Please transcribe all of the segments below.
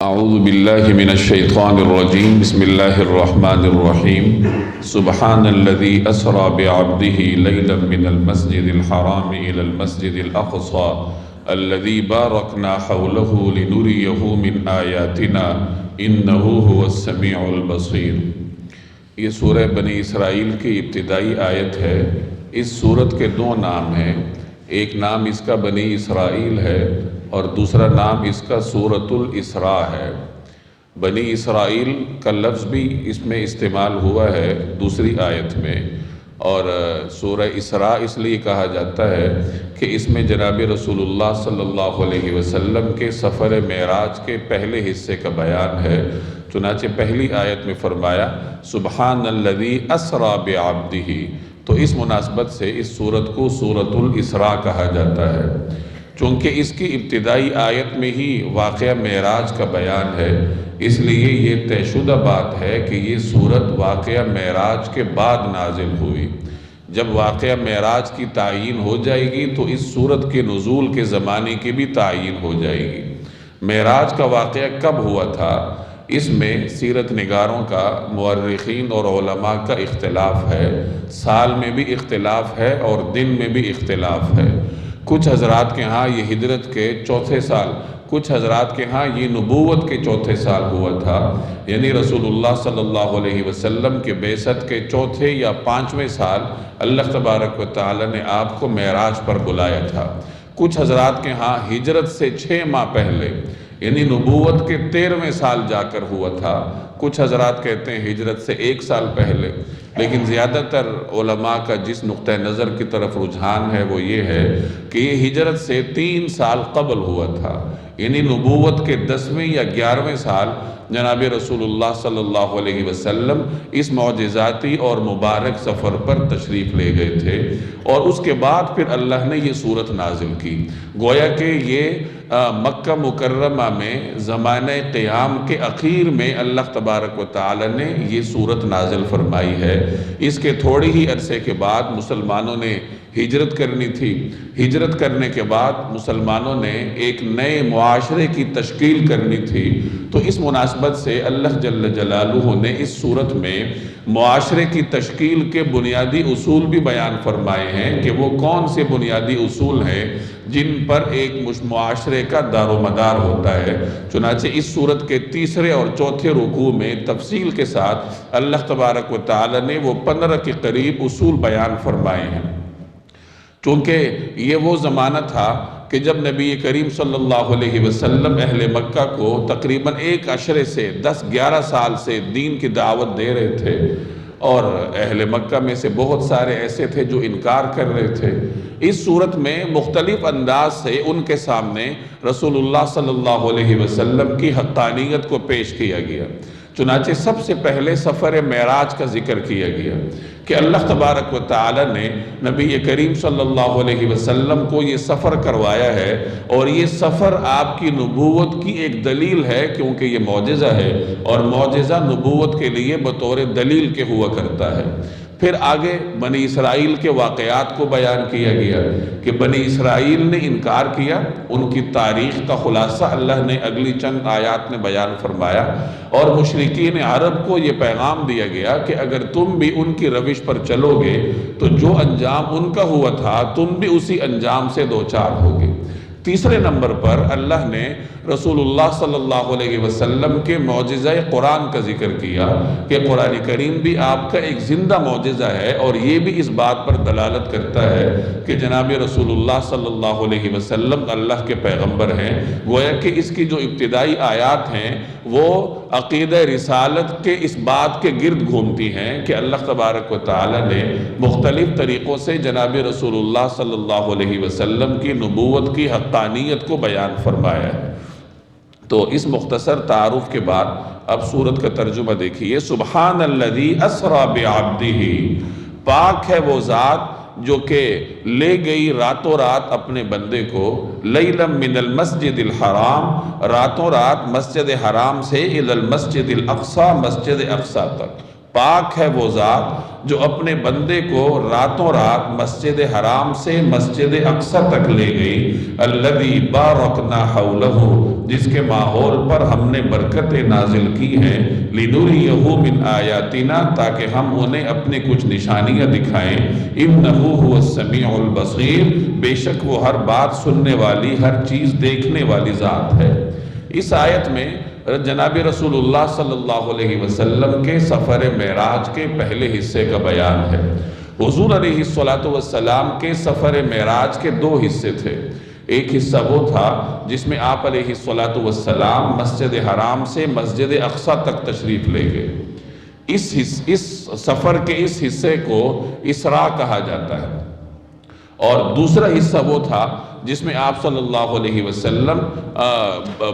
اعوذ باللہ من الشیطان الرجیم بسم اللہ الرحمن الرحیم سبحان الذی اسری بعبدہ لیلا من المسجد الحرام الى المسجد الاقصى الذی بارکنا حولہ لنریہ من آیاتنا انہ هو السمیع البصیر۔ یہ سورہ بنی اسرائیل کی ابتدائی آیت ہے۔ اس سورت کے دو نام ہیں، ایک نام اس کا بنی اسرائیل ہے اور دوسرا نام اس کا سورۃ الاسراء ہے۔ بنی اسرائیل کا لفظ بھی اس میں استعمال ہوا ہے دوسری آیت میں، اور سورہ اسراء اس لیے کہا جاتا ہے کہ اس میں جناب رسول اللہ صلی اللہ علیہ وسلم کے سفر معراج کے پہلے حصے کا بیان ہے۔ چنانچہ پہلی آیت میں فرمایا سبحان الذی اسری بعبدہ، تو اس مناسبت سے اس سورت کو سورۃ الاسراء کہا جاتا ہے۔ چونکہ اس کی ابتدائی آیت میں ہی واقعہ معراج کا بیان ہے، اس لیے یہ طے شدہ بات ہے کہ یہ سورت واقعہ معراج کے بعد نازل ہوئی۔ جب واقعہ معراج کی تعیین ہو جائے گی تو اس سورت کے نزول کے زمانے کی بھی تعیین ہو جائے گی۔ معراج کا واقعہ کب ہوا تھا، اس میں سیرت نگاروں کا، مورخین اور علماء کا اختلاف ہے۔ سال میں بھی اختلاف ہے اور دن میں بھی اختلاف ہے۔ کچھ حضرات کے ہاں یہ ہجرت کے چوتھے سال، کچھ حضرات کے ہاں یہ نبوت کے چوتھے سال ہوا تھا، یعنی رسول اللہ صلی اللہ علیہ وسلم کے بعثت کے چوتھے یا پانچویں سال اللہ تبارک و تعالی نے آپ کو معراج پر بلایا تھا۔ کچھ حضرات کے ہاں ہجرت سے 6 ماہ پہلے، یعنی نبوت کے 13ویں سال جا کر ہوا تھا۔ کچھ حضرات کہتے ہیں ہجرت سے 1 سال پہلے، لیکن زیادہ تر علماء کا جس نقطہ نظر کی طرف رجحان ہے وہ یہ ہے کہ یہ ہجرت سے 3 سال قبل ہوا تھا، یعنی نبوت کے 10ویں یا 11ویں سال جناب رسول اللہ صلی اللہ علیہ وسلم اس معجزاتی اور مبارک سفر پر تشریف لے گئے تھے، اور اس کے بعد پھر اللہ نے یہ سورت نازل کی۔ گویا کہ یہ مکہ مکرمہ میں زمانہ قیام کے اخیر میں اللہ تبارک و تعالی نے یہ سورت نازل فرمائی ہے۔ اس کے تھوڑی ہی عرصے کے بعد مسلمانوں نے ہجرت کرنی تھی۔ ہجرت کرنے کے بعد مسلمانوں نے ایک نئے معاشرے کی تشکیل کرنی تھی، تو اس مناسبت سے اللہ جل جلالہ نے اس سورت میں معاشرے کی تشکیل کے بنیادی اصول بھی بیان فرمائے ہیں کہ وہ کون سے بنیادی اصول ہیں جن پر ایک معاشرے کا دار و مدار ہوتا ہے۔ چنانچہ اس سورت کے تیسرے اور چوتھے رکوع میں تفصیل کے ساتھ اللہ تبارک و تعالی نے وہ 15 کے قریب اصول بیان فرمائے ہیں۔ چونکہ یہ وہ زمانہ تھا کہ جب نبی کریم صلی اللہ علیہ وسلم اہل مکہ کو تقریباً 1 عشرے سے 10-11 سال سے دین کی دعوت دے رہے تھے، اور اہل مکہ میں سے بہت سارے ایسے تھے جو انکار کر رہے تھے۔ اس صورت میں مختلف انداز سے ان کے سامنے رسول اللہ صلی اللہ علیہ وسلم کی حقانیت کو پیش کیا گیا۔ چنانچہ سب سے پہلے سفر معراج کا ذکر کیا گیا کہ اللہ تبارک و تعالی نے نبی کریم صلی اللہ علیہ وسلم کو یہ سفر کروایا ہے، اور یہ سفر آپ کی نبوت کی ایک دلیل ہے، کیونکہ یہ معجزہ ہے اور معجزہ نبوت کے لیے بطور دلیل کے ہوا کرتا ہے۔ پھر آگے بنی اسرائیل کے واقعات کو بیان کیا گیا کہ بنی اسرائیل نے انکار کیا، ان کی تاریخ کا خلاصہ اللہ نے اگلی چند آیات میں بیان فرمایا، اور مشرکین عرب کو یہ پیغام دیا گیا کہ اگر تم بھی ان کی روش پر چلو گے تو جو انجام ان کا ہوا تھا تم بھی اسی انجام سے دوچار ہوگے۔ تیسرے نمبر پر اللہ نے رسول اللہ صلی اللہ علیہ وسلم کے معجزہ قرآن کا ذکر کیا کہ قرآن کریم بھی آپ کا ایک زندہ معجزہ ہے، اور یہ بھی اس بات پر دلالت کرتا ہے کہ جناب رسول اللہ صلی اللہ علیہ وسلم اللہ کے پیغمبر ہیں۔ گویا کہ اس کی جو ابتدائی آیات ہیں وہ عقیدہ رسالت کے اس بات کے گرد گھومتی ہیں کہ اللہ تبارک و تعالی نے مختلف طریقوں سے جناب رسول اللہ صلی اللہ علیہ وسلم کی نبوت کی حقانیت کو بیان فرمایا ہے۔ تو اس مختصر تعارف کے بعد اب سورت کا ترجمہ دیکھیے۔ سبحان الذی اسری بعبدہ، پاک ہے وہ ذات جو کہ لے گئی راتوں رات اپنے بندے کو، لیلا من المسجد الحرام، راتوں رات مسجد حرام سے الی المسجد الاقصی، مسجد اقصی تک۔ پاک ہے وہ ذات جو اپنے بندے کو راتوں رات مسجد حرام سے مسجد اقصی تک لے گئی، الذی بارکنا حولہ، جس کے ماحول پر ہم نے برکتیں نازل کی ہیں، لنریہ من آیاتنا، تاکہ ہم انہیں اپنے کچھ نشانیاں دکھائیں، انہ هو السمیع البصیر، بے شک وہ ہر بات سننے والی، ہر چیز دیکھنے والی ذات ہے۔ اس آیت میں جناب رسول اللہ صلی اللہ علیہ وسلم کے سفر معراج کے پہلے حصے کا بیان ہے۔ حضور علیہ السلام کے سفر معراج کے دو حصے تھے۔ ایک حصہ وہ تھا جس میں آپ علیہ السلام مسجد حرام سے مسجد اقصی تک تشریف لے گئے۔ اس سفر کے اس حصے کو اسراء کہا جاتا ہے۔ اور دوسرا حصہ وہ تھا جس میں آپ صلی اللہ علیہ وسلم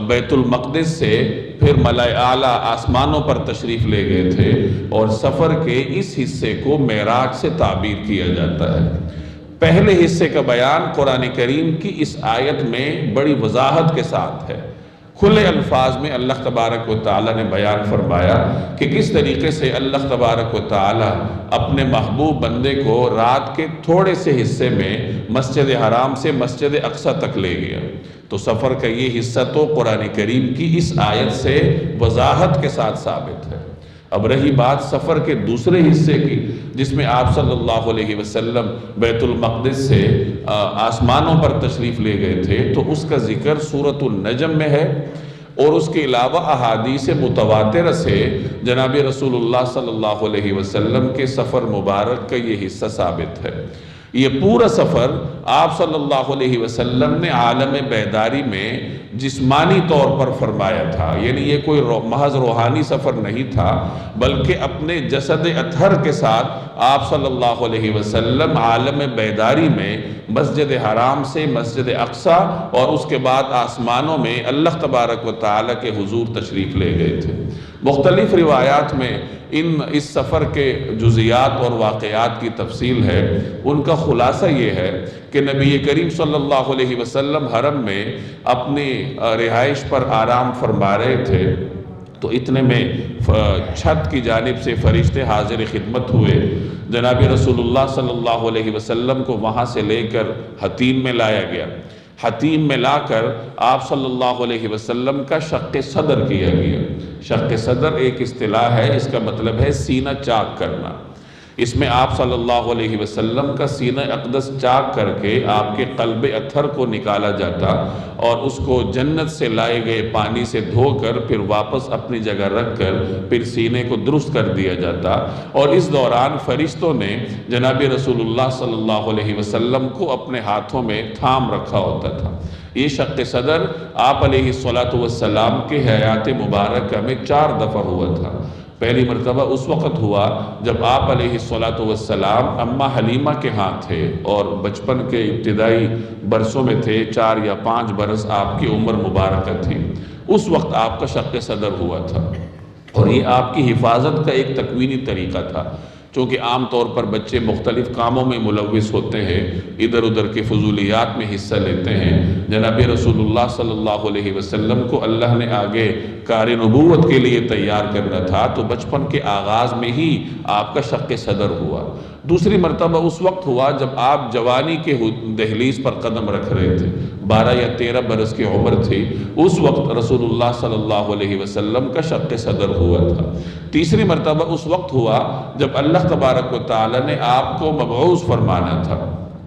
بیت المقدس سے پھر ملائے اعلیٰ آسمانوں پر تشریف لے گئے تھے، اور سفر کے اس حصے کو معراج سے تعبیر کیا جاتا ہے۔ پہلے حصے کا بیان قرآن کریم کی اس آیت میں بڑی وضاحت کے ساتھ ہے۔ کھلے الفاظ میں اللہ تبارک و تعالیٰ نے بیان فرمایا کہ کس طریقے سے اللہ تبارک و تعالیٰ اپنے محبوب بندے کو رات کے تھوڑے سے حصے میں مسجد حرام سے مسجد اقصی تک لے گیا۔ تو سفر کا یہ حصہ تو قرآن کریم کی اس آیت سے وضاحت کے ساتھ ثابت ہے۔ اب رہی بات سفر کے دوسرے حصے کی، جس میں آپ صلی اللہ علیہ وسلم بیت المقدس سے آسمانوں پر تشریف لے گئے تھے، تو اس کا ذکر سورۃ النجم میں ہے، اور اس کے علاوہ احادیث متواترہ سے جناب رسول اللہ صلی اللہ علیہ وسلم کے سفر مبارک کا یہ حصہ ثابت ہے۔ یہ پورا سفر آپ صلی اللہ علیہ وسلم نے عالم بیداری میں جسمانی طور پر فرمایا تھا، یعنی یہ کوئی محض روحانی سفر نہیں تھا، بلکہ اپنے جسد اطہر کے ساتھ آپ صلی اللہ علیہ وسلم عالم بیداری میں مسجد حرام سے مسجد اقصی اور اس کے بعد آسمانوں میں اللہ تبارک و تعالیٰ کے حضور تشریف لے گئے تھے۔ مختلف روایات میں اس سفر کے جزیات اور واقعات کی تفصیل ہے۔ ان کا خلاصہ یہ ہے کہ نبی کریم صلی اللہ علیہ وسلم حرم میں اپنی رہائش پر آرام فرما رہے تھے، تو اتنے میں چھت کی جانب سے فرشتے حاضر خدمت ہوئے۔ جناب رسول اللہ صلی اللہ علیہ وسلم کو وہاں سے لے کر حتیم میں لایا گیا۔ حتیم میں لا کر آپ صلی اللہ علیہ وسلم کا شق صدر کیا گیا۔ شق صدر ایک اصطلاح ہے، اس کا مطلب ہے سینہ چاک کرنا۔ اس میں آپ صلی اللہ علیہ وسلم کا سینہ اقدس چاک کر کے آپ کے قلب اطہر کو نکالا جاتا، اور اس کو جنت سے لائے گئے پانی سے دھو کر پھر واپس اپنی جگہ رکھ کر پھر سینے کو درست کر دیا جاتا، اور اس دوران فرشتوں نے جناب رسول اللہ صلی اللہ علیہ وسلم کو اپنے ہاتھوں میں تھام رکھا ہوتا تھا۔ یہ شق صدر آپ علیہ السلام کے حیات مبارکہ میں 4 دفعہ ہوا تھا۔ پہلی مرتبہ اس وقت ہوا جب آپ علیہ السلام اماں حلیمہ کے ہاں تھے، اور بچپن کے ابتدائی برسوں میں تھے، 4 یا 5 برس آپ کی عمر مبارکہ تھی۔ اس وقت آپ کا شق صدر ہوا تھا، اور یہ آپ کی حفاظت کا ایک تکوینی طریقہ تھا۔ چونکہ عام طور پر بچے مختلف کاموں میں ملوث ہوتے ہیں، ادھر ادھر کے فضولیات میں حصہ لیتے ہیں۔ جناب رسول اللہ صلی اللہ علیہ وسلم کو اللہ نے آگے کار نبوت کے لیے تیار کرنا تھا، تو بچپن کے آغاز میں ہی آپ کا شق صدر ہوا۔ دوسری مرتبہ اس وقت ہوا جب آپ جوانی کے دہلیز پر قدم رکھ رہے تھے، 12 یا 13 برس کی عمر تھی، اس وقت رسول اللہ صلی اللہ علیہ وسلم کا شق صدر ہوا تھا۔ تیسری مرتبہ اس وقت ہوا جب اللہ تبارک و تعالیٰ نے آپ کو مبعوث فرمانا تھا،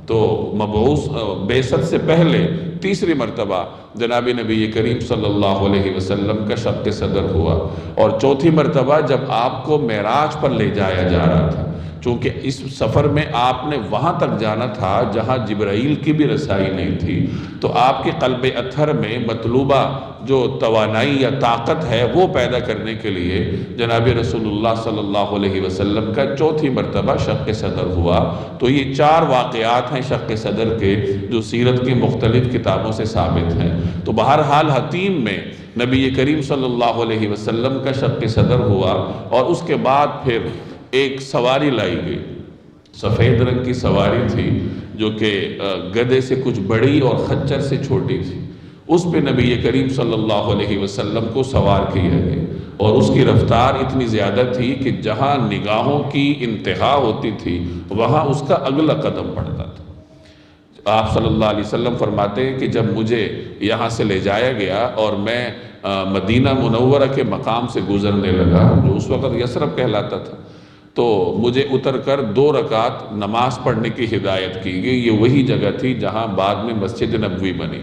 تو مبعوث بعثت سے پہلے تیسری مرتبہ جناب نبی کریم صلی اللہ علیہ وسلم کا شق صدر ہوا، اور چوتھی مرتبہ جب آپ کو معراج پر لے جایا جا رہا تھا، چونکہ اس سفر میں آپ نے وہاں تک جانا تھا جہاں جبرائیل کی بھی رسائی نہیں تھی، تو آپ کے قلب اطہر میں مطلوبہ جو توانائی یا طاقت ہے وہ پیدا کرنے کے لیے جناب رسول اللہ صلی اللہ علیہ وسلم کا چوتھی مرتبہ شق صدر ہوا۔ تو یہ 4 واقعات ہیں شق صدر کے جو سیرت کی مختلف کتابوں سے ثابت ہیں۔ تو بہرحال حتیم میں نبی کریم صلی اللہ علیہ وسلم کا شق صدر ہوا، اور اس کے بعد پھر ایک سواری لائی گئی، سفید رنگ کی سواری تھی جو کہ گدھے سے کچھ بڑی اور خچر سے چھوٹی تھی۔ اس پہ نبی کریم صلی اللہ علیہ وسلم کو سوار کیا گیا، اور اس کی رفتار اتنی زیادہ تھی کہ جہاں نگاہوں کی انتہا ہوتی تھی وہاں اس کا اگلا قدم پڑتا تھا۔ آپ صلی اللہ علیہ وسلم فرماتے ہیں کہ جب مجھے یہاں سے لے جایا گیا اور میں مدینہ منورہ کے مقام سے گزرنے لگا، جو اس وقت یثرب کہلاتا تھا، تو مجھے اتر کر 2 رکعت نماز پڑھنے کی ہدایت کی گئی۔ یہ وہی جگہ تھی جہاں بعد میں مسجد نبوی بنی۔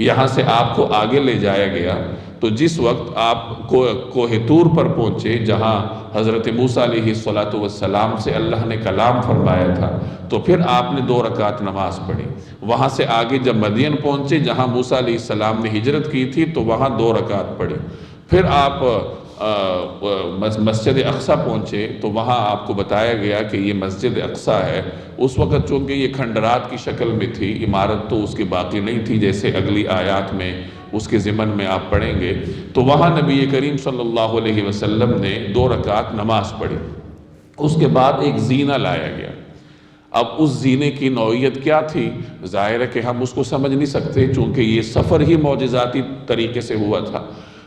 یہاں سے آپ کو آگے لے جایا گیا، تو جس وقت آپ کوہ طور پر پہنچے جہاں حضرت موسیٰ علیہ السلام سے اللہ نے کلام فرمایا تھا، تو پھر آپ نے 2 رکعت نماز پڑھی۔ وہاں سے آگے جب مدین پہنچے جہاں موسیٰ علیہ السلام نے ہجرت کی تھی، تو وہاں 2 رکعت پڑھی۔ پھر آپ مسجد اقصیٰ پہنچے تو وہاں آپ کو بتایا گیا کہ یہ مسجد اقصیٰ ہے۔ اس وقت چونکہ یہ کھنڈرات کی شکل میں تھی، عمارت تو اس کی باقی نہیں تھی، جیسے اگلی آیات میں اس کے ضمن میں آپ پڑھیں گے، تو وہاں نبی کریم صلی اللہ علیہ وسلم نے 2 رکعت نماز پڑھی۔ اس کے بعد ایک زینہ لایا گیا۔ اب اس زینے کی نوعیت کیا تھی، ظاہر ہے کہ ہم اس کو سمجھ نہیں سکتے، چونکہ یہ سفر ہی معجزاتی طریقے سے ہوا تھا۔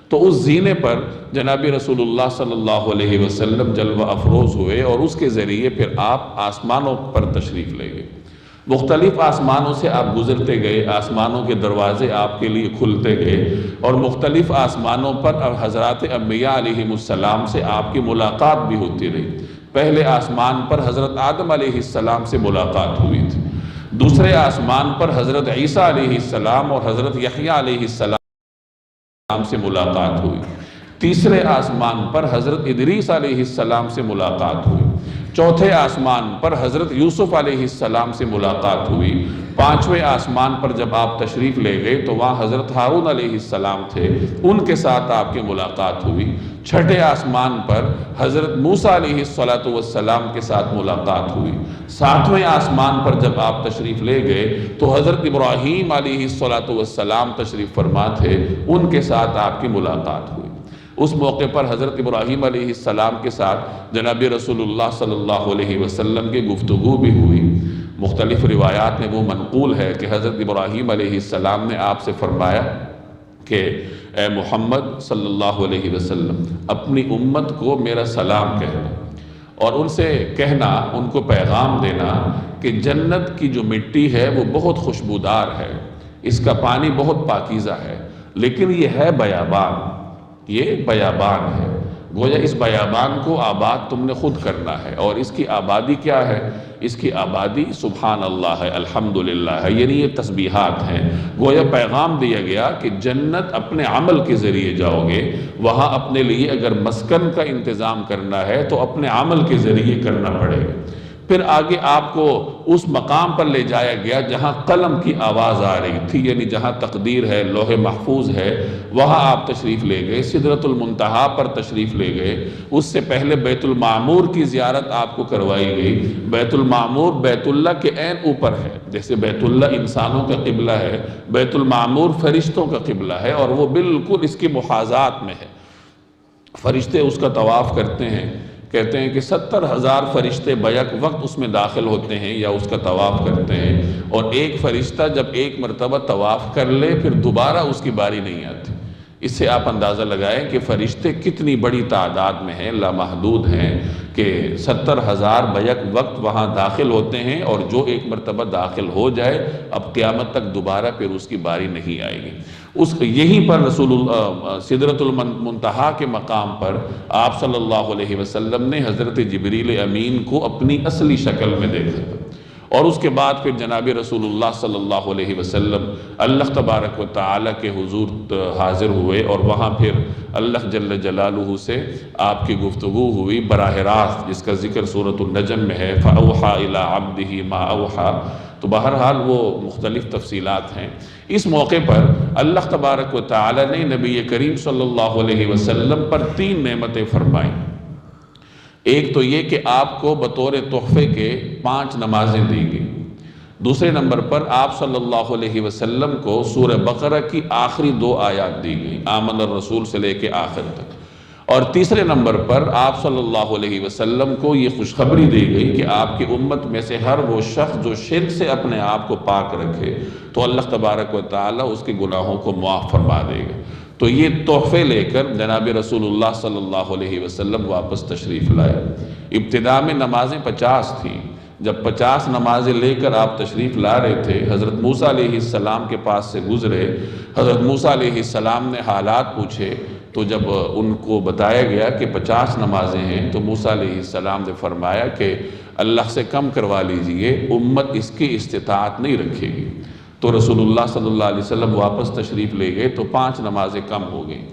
تو اس زینے پر جناب رسول اللہ صلی اللہ علیہ وسلم جلوہ افروز ہوئے، اور اس کے ذریعے پھر آپ آسمانوں پر تشریف لے گئے۔ مختلف آسمانوں سے آپ گزرتے گئے، آسمانوں کے دروازے آپ کے لیے کھلتے گئے، اور مختلف آسمانوں پر حضرات انبیاء علیہ السلام سے آپ کی ملاقات بھی ہوتی رہی۔ پہلے آسمان پر حضرت آدم علیہ السلام سے ملاقات ہوئی تھی، دوسرے آسمان پر حضرت عیسیٰ علیہ السلام اور حضرت یحییٰ علیہ السلام سے ملاقات ہوئی، تیسرے آسمان پر حضرت ادریس علیہ السلام سے ملاقات ہوئی، چوتھے آسمان پر حضرت یوسف علیہ السلام سے ملاقات ہوئی، پانچویں آسمان پر جب آپ تشریف لے گئے تو وہاں حضرت ہارون علیہ السلام تھے، ان کے ساتھ آپ کی ملاقات ہوئی، چھٹے آسمان پر حضرت موسیٰ علیہ السلام کے ساتھ ملاقات ہوئی، ساتویں آسمان پر جب آپ تشریف لے گئے تو حضرت ابراہیم علیہ السلام تشریف فرما تھے، ان کے ساتھ آپ کی ملاقات ہوئی۔ اس موقع پر حضرت ابراہیم علیہ السلام کے ساتھ جناب رسول اللہ صلی اللہ علیہ وسلم کی گفتگو بھی ہوئی۔ مختلف روایات میں وہ منقول ہے کہ حضرت ابراہیم علیہ السلام نے آپ سے فرمایا کہ اے محمد صلی اللہ علیہ وسلم، اپنی امت کو میرا سلام کہنا، اور ان سے کہنا، ان کو پیغام دینا کہ جنت کی جو مٹی ہے وہ بہت خوشبودار ہے، اس کا پانی بہت پاکیزہ ہے، لیکن یہ ہے بیابان، یہ بیابان ہے، گویا اس بیابان کو آباد تم نے خود کرنا ہے، اور اس کی آبادی کیا ہے؟ اس کی آبادی سبحان اللہ ہے، الحمدللہ ہے، یعنی یہ تسبیحات ہیں۔ گویا پیغام دیا گیا کہ جنت اپنے عمل کے ذریعے جاؤ گے، وہاں اپنے لیے اگر مسکن کا انتظام کرنا ہے تو اپنے عمل کے ذریعے کرنا پڑے گا۔ پھر آگے آپ کو اس مقام پر لے جایا گیا جہاں قلم کی آواز آ رہی تھی، یعنی جہاں تقدیر ہے، لوح محفوظ ہے، وہاں آپ تشریف لے گئے، سدرۃ المنتہا پر تشریف لے گئے۔ اس سے پہلے بیت المعمور کی زیارت آپ کو کروائی گئی۔ بیت المعمور بیت اللہ کے عین اوپر ہے، جیسے بیت اللہ انسانوں کا قبلہ ہے، بیت المعمور فرشتوں کا قبلہ ہے، اور وہ بالکل اس کی محاذات میں ہے۔ فرشتے اس کا طواف کرتے ہیں، کہتے ہیں کہ 70,000 فرشتے بیک وقت اس میں داخل ہوتے ہیں یا اس کا طواف کرتے ہیں، اور ایک فرشتہ جب ایک مرتبہ طواف کر لے پھر دوبارہ اس کی باری نہیں آتی۔ اس سے آپ اندازہ لگائیں کہ فرشتے کتنی بڑی تعداد میں ہیں، لامحدود ہیں، کہ 70,000 بیک وقت وہاں داخل ہوتے ہیں، اور جو ایک مرتبہ داخل ہو جائے اب قیامت تک دوبارہ پھر اس کی باری نہیں آئے گی۔ یہیں پر رسول اللہ سدرۃ المنتہا کے مقام پر آپ صلی اللہ علیہ وسلم نے حضرت جبریل امین کو اپنی اصلی شکل میں دیکھا تھا، اور اس کے بعد پھر جناب رسول اللہ صلی اللہ علیہ وسلم اللہ تبارک و تعالیٰ کے حضور حاضر ہوئے، اور وہاں پھر اللہ جل جلالہ سے آپ کی گفتگو ہوئی براہ راست، جس کا ذکر سورۃ النجم میں ہے، فَأَوْحَى إِلَىٰ عَبْدِهِ مَا أَوْحَى۔ تو بہرحال وہ مختلف تفصیلات ہیں۔ اس موقع پر اللہ تبارک و تعالیٰ نے نبی کریم صلی اللہ علیہ وسلم پر 3 نعمتیں فرمائیں۔ ایک تو یہ کہ آپ کو بطور تحفے کے 5 نمازیں دی گئی۔ دوسرے نمبر پر آپ صلی اللہ علیہ وسلم کو سورہ بقرہ کی آخری 2 آیات دی گئی، آمن الرسول سے لے کے آخر تک۔ اور تیسرے نمبر پر آپ صلی اللہ علیہ وسلم کو یہ خوشخبری دی گئی کہ آپ کی امت میں سے ہر وہ شخص جو شرک سے اپنے آپ کو پاک رکھے تو اللہ تبارک و تعالیٰ اس کے گناہوں کو معاف فرما دے گا۔ تو یہ تحفے لے کر جناب رسول اللہ صلی اللہ علیہ وسلم واپس تشریف لائے۔ ابتدا میں نمازیں 50 تھیں۔ جب 50 نمازیں لے کر آپ تشریف لا رہے تھے، حضرت موسیٰ علیہ السلام کے پاس سے گزرے۔ حضرت موسیٰ علیہ السلام نے حالات پوچھے، تو جب ان کو بتایا گیا کہ 50 نمازیں ہیں تو موسیٰ علیہ السلام نے فرمایا کہ اللہ سے کم کروا لیجئے، امت اس کی استطاعت نہیں رکھے گی۔ تو رسول اللہ صلی اللہ علیہ وسلم واپس تشریف لے گئے تو 5 نمازیں کم ہو گئیں۔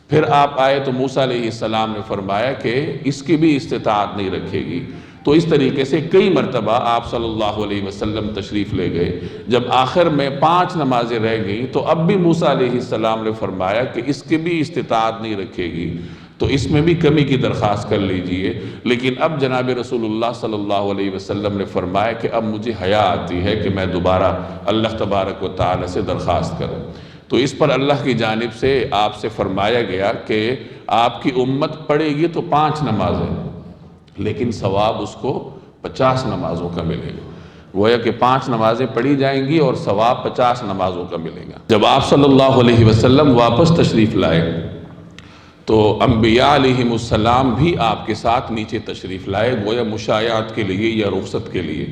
پھر آپ آئے تو موسیٰ علیہ السلام نے فرمایا کہ اس کی بھی استطاعت نہیں رکھے گی۔ تو اس طریقے سے کئی مرتبہ آپ صلی اللہ علیہ وسلم تشریف لے گئے۔ جب آخر میں 5 نمازیں رہ گئیں تو اب بھی موسیٰ علیہ السلام نے فرمایا کہ اس کی بھی استطاعت نہیں رکھے گی، تو اس میں بھی کمی کی درخواست کر لیجئے۔ لیکن اب جناب رسول اللہ صلی اللہ علیہ وسلم نے فرمایا کہ اب مجھے حیا آتی ہے کہ میں دوبارہ اللہ تبارک و تعالی سے درخواست کروں۔ تو اس پر اللہ کی جانب سے آپ سے فرمایا گیا کہ آپ کی امت پڑھے گی تو 5 نمازیں، لیکن ثواب اس کو 50 نمازوں کا ملے گا۔ گویا کہ 5 نمازیں پڑھی جائیں گی اور ثواب 50 نمازوں کا ملے گا۔ جب آپ صلی اللہ علیہ وسلم واپس تشریف لائے تو انبیاء علیہم السلام بھی آپ کے ساتھ نیچے تشریف لائے، گویا مشایعت کے لیے یا رخصت کے لیے۔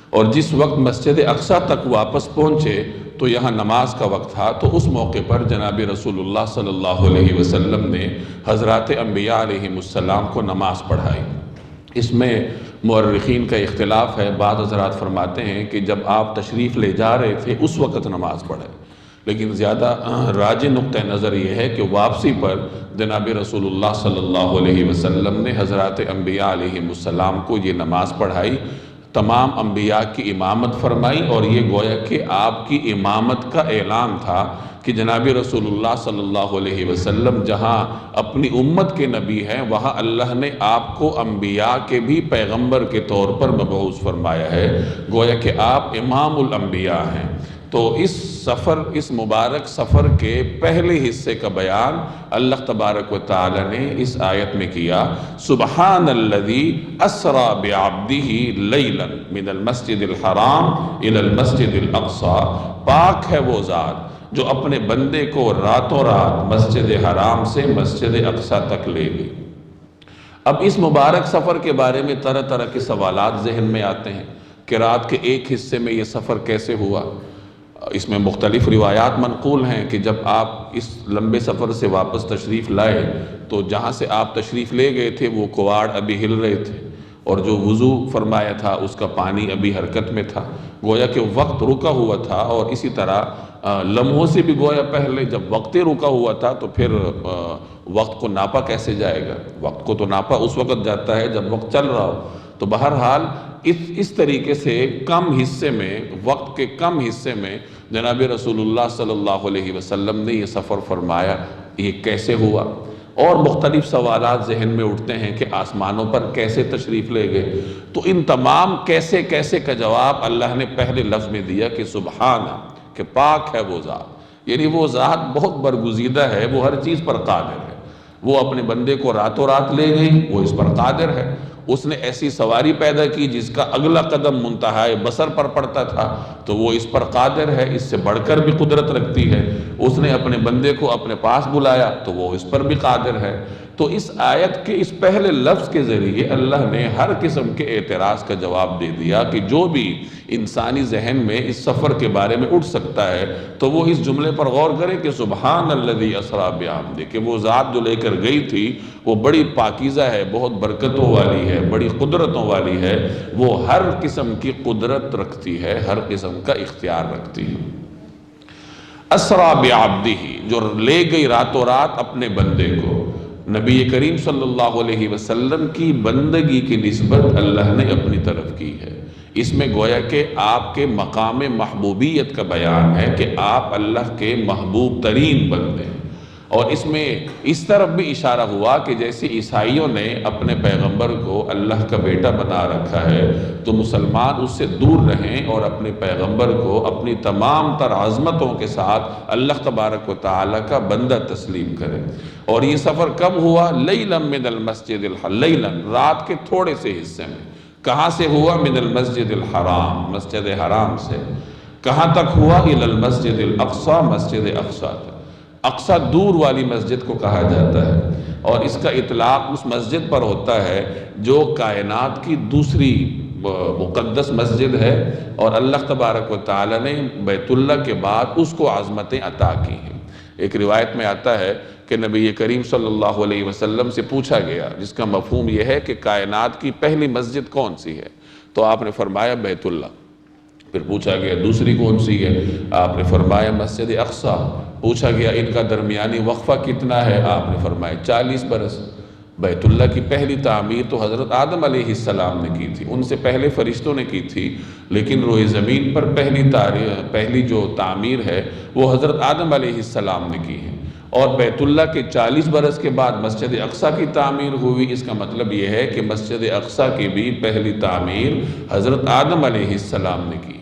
اور جس وقت مسجد اقصیٰ تک واپس پہنچے تو یہاں نماز کا وقت تھا، تو اس موقع پر جناب رسول اللہ صلی اللہ علیہ وسلم نے حضرات انبیاء علیہم السلام کو نماز پڑھائی۔ اس میں مورخین کا اختلاف ہے۔ بعض حضرات فرماتے ہیں کہ جب آپ تشریف لے جا رہے تھے اس وقت نماز پڑھے، لیکن زیادہ راجح نقطہ نظر یہ ہے کہ واپسی پر جناب رسول اللہ صلی اللہ علیہ وسلم نے حضرات انبیاء علیہم السلام کو یہ نماز پڑھائی، تمام انبیاء کی امامت فرمائی، اور یہ گویا کہ آپ کی امامت کا اعلان تھا کہ جناب رسول اللہ صلی اللہ علیہ وسلم جہاں اپنی امت کے نبی ہیں وہاں اللہ نے آپ کو انبیاء کے بھی پیغمبر کے طور پر مبعوث فرمایا ہے، گویا کہ آپ امام الانبیاء ہیں۔ تو اس مبارک سفر کے پہلے حصے کا بیان اللہ تبارک و تعالی نے اس آیت میں کیا، سبحان الذی اسری بعبدہ لیلا من المسجد الحرام الی المسجد الاقصی، پاک ہے وہ ذات جو اپنے بندے کو راتوں رات مسجد حرام سے مسجد اقصیٰ تک لے گئی۔ اب اس مبارک سفر کے بارے میں طرح طرح کے سوالات ذہن میں آتے ہیں کہ رات کے ایک حصے میں یہ سفر کیسے ہوا۔ اس میں مختلف روایات منقول ہیں کہ جب آپ اس لمبے سفر سے واپس تشریف لائے تو جہاں سے آپ تشریف لے گئے تھے وہ کواڑ ابھی ہل رہے تھے، اور جو وضو فرمایا تھا اس کا پانی ابھی حرکت میں تھا، گویا کہ وقت رکا ہوا تھا۔ اور اسی طرح لمحوں سے بھی گویا پہلے جب وقت رکا ہوا تھا تو پھر وقت کو ناپا کیسے جائے گا؟ وقت کو تو ناپا اس وقت جاتا ہے جب وقت چل رہا ہو۔ تو بہرحال اس طریقے سے کم حصے میں، وقت کے کم حصے میں جناب رسول اللہ صلی اللہ علیہ وسلم نے یہ سفر فرمایا، یہ کیسے ہوا؟ اور مختلف سوالات ذہن میں اٹھتے ہیں کہ آسمانوں پر کیسے تشریف لے گئے؟ تو ان تمام کیسے کیسے کا جواب اللہ نے پہلے لفظ میں دیا کہ سبحان، کہ پاک ہے وہ ذات، یعنی وہ ذات بہت برگزیدہ ہے، وہ ہر چیز پر قادر ہے۔ وہ اپنے بندے کو راتوں رات لے گئی، وہ اس پر قادر ہے۔ اس نے ایسی سواری پیدا کی جس کا اگلا قدم منتہائے بصر پر پڑتا تھا، تو وہ اس پر قادر ہے، اس سے بڑھ کر بھی قدرت رکھتی ہے۔ اس نے اپنے بندے کو اپنے پاس بلایا تو وہ اس پر بھی قادر ہے۔ تو اس آیت کے اس پہلے لفظ کے ذریعے اللہ نے ہر قسم کے اعتراض کا جواب دے دیا کہ جو بھی انسانی ذہن میں اس سفر کے بارے میں اٹھ سکتا ہے تو وہ اس جملے پر غور کرے کہ سبحان الذی اسری بعبدہ، کہ وہ ذات جو لے کر گئی تھی وہ بڑی پاکیزہ ہے، بہت برکتوں والی ہے، بڑی قدرتوں والی ہے، وہ ہر قسم کی قدرت رکھتی ہے، ہر قسم کا اختیار رکھتی ہے۔ اسری بعبدہ، جو لے گئی راتوں رات اپنے بندے کو۔ نبی کریم صلی اللہ علیہ وسلم کی بندگی کی نسبت اللہ نے اپنی طرف کی ہے۔ اس میں گویا کہ آپ کے مقام محبوبیت کا بیان ہے کہ آپ اللہ کے محبوب ترین بندے ہیں۔ اور اس میں اس طرف بھی اشارہ ہوا کہ جیسے عیسائیوں نے اپنے پیغمبر کو اللہ کا بیٹا بنا رکھا ہے تو مسلمان اس سے دور رہیں اور اپنے پیغمبر کو اپنی تمام تر عظمتوں کے ساتھ اللہ تبارک و تعالیٰ کا بندہ تسلیم کریں۔ اور یہ سفر کب ہوا؟ لیلا من المسجد الحرام، لیلا رات کے تھوڑے سے حصے میں۔ کہاں سے ہوا؟ من المسجد الحرام، مسجد حرام سے۔ کہاں تک ہوا؟ الی المسجد الاقصی، مسجد اقصی تک۔ اقصی دور والی مسجد کو کہا جاتا ہے، اور اس کا اطلاق اس مسجد پر ہوتا ہے جو کائنات کی دوسری مقدس مسجد ہے، اور اللہ تبارک و تعالی نے بیت اللہ کے بعد اس کو عظمتیں عطا کی ہیں۔ ایک روایت میں آتا ہے کہ نبی کریم صلی اللہ علیہ وسلم سے پوچھا گیا، جس کا مفہوم یہ ہے کہ کائنات کی پہلی مسجد کون سی ہے؟ تو آپ نے فرمایا بیت اللہ۔ پھر پوچھا گیا دوسری کون سی ہے؟ آپ نے فرمایا مسجد اقصی۔ پوچھا گیا ان کا درمیانی وقفہ کتنا ہے؟ آپ نے فرمایا 40 برس۔ بیت اللہ کی پہلی تعمیر تو حضرت آدم علیہ السلام نے کی تھی، ان سے پہلے فرشتوں نے کی تھی، لیکن روئے زمین پر پہلی جو تعمیر ہے وہ حضرت آدم علیہ السلام نے کی ہے، اور بیت اللہ کے 40 برس کے بعد مسجد اقصی کی تعمیر ہوئی۔ اس کا مطلب یہ ہے کہ مسجد اقصی کی بھی پہلی تعمیر حضرت آدم علیہ السلام نے کی ہے۔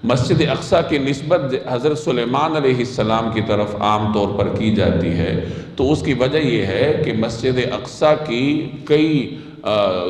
مسجد اقصی کی نسبت حضرت سلیمان علیہ السلام کی طرف عام طور پر کی جاتی ہے، تو اس کی وجہ یہ ہے کہ مسجد اقصی کی کئی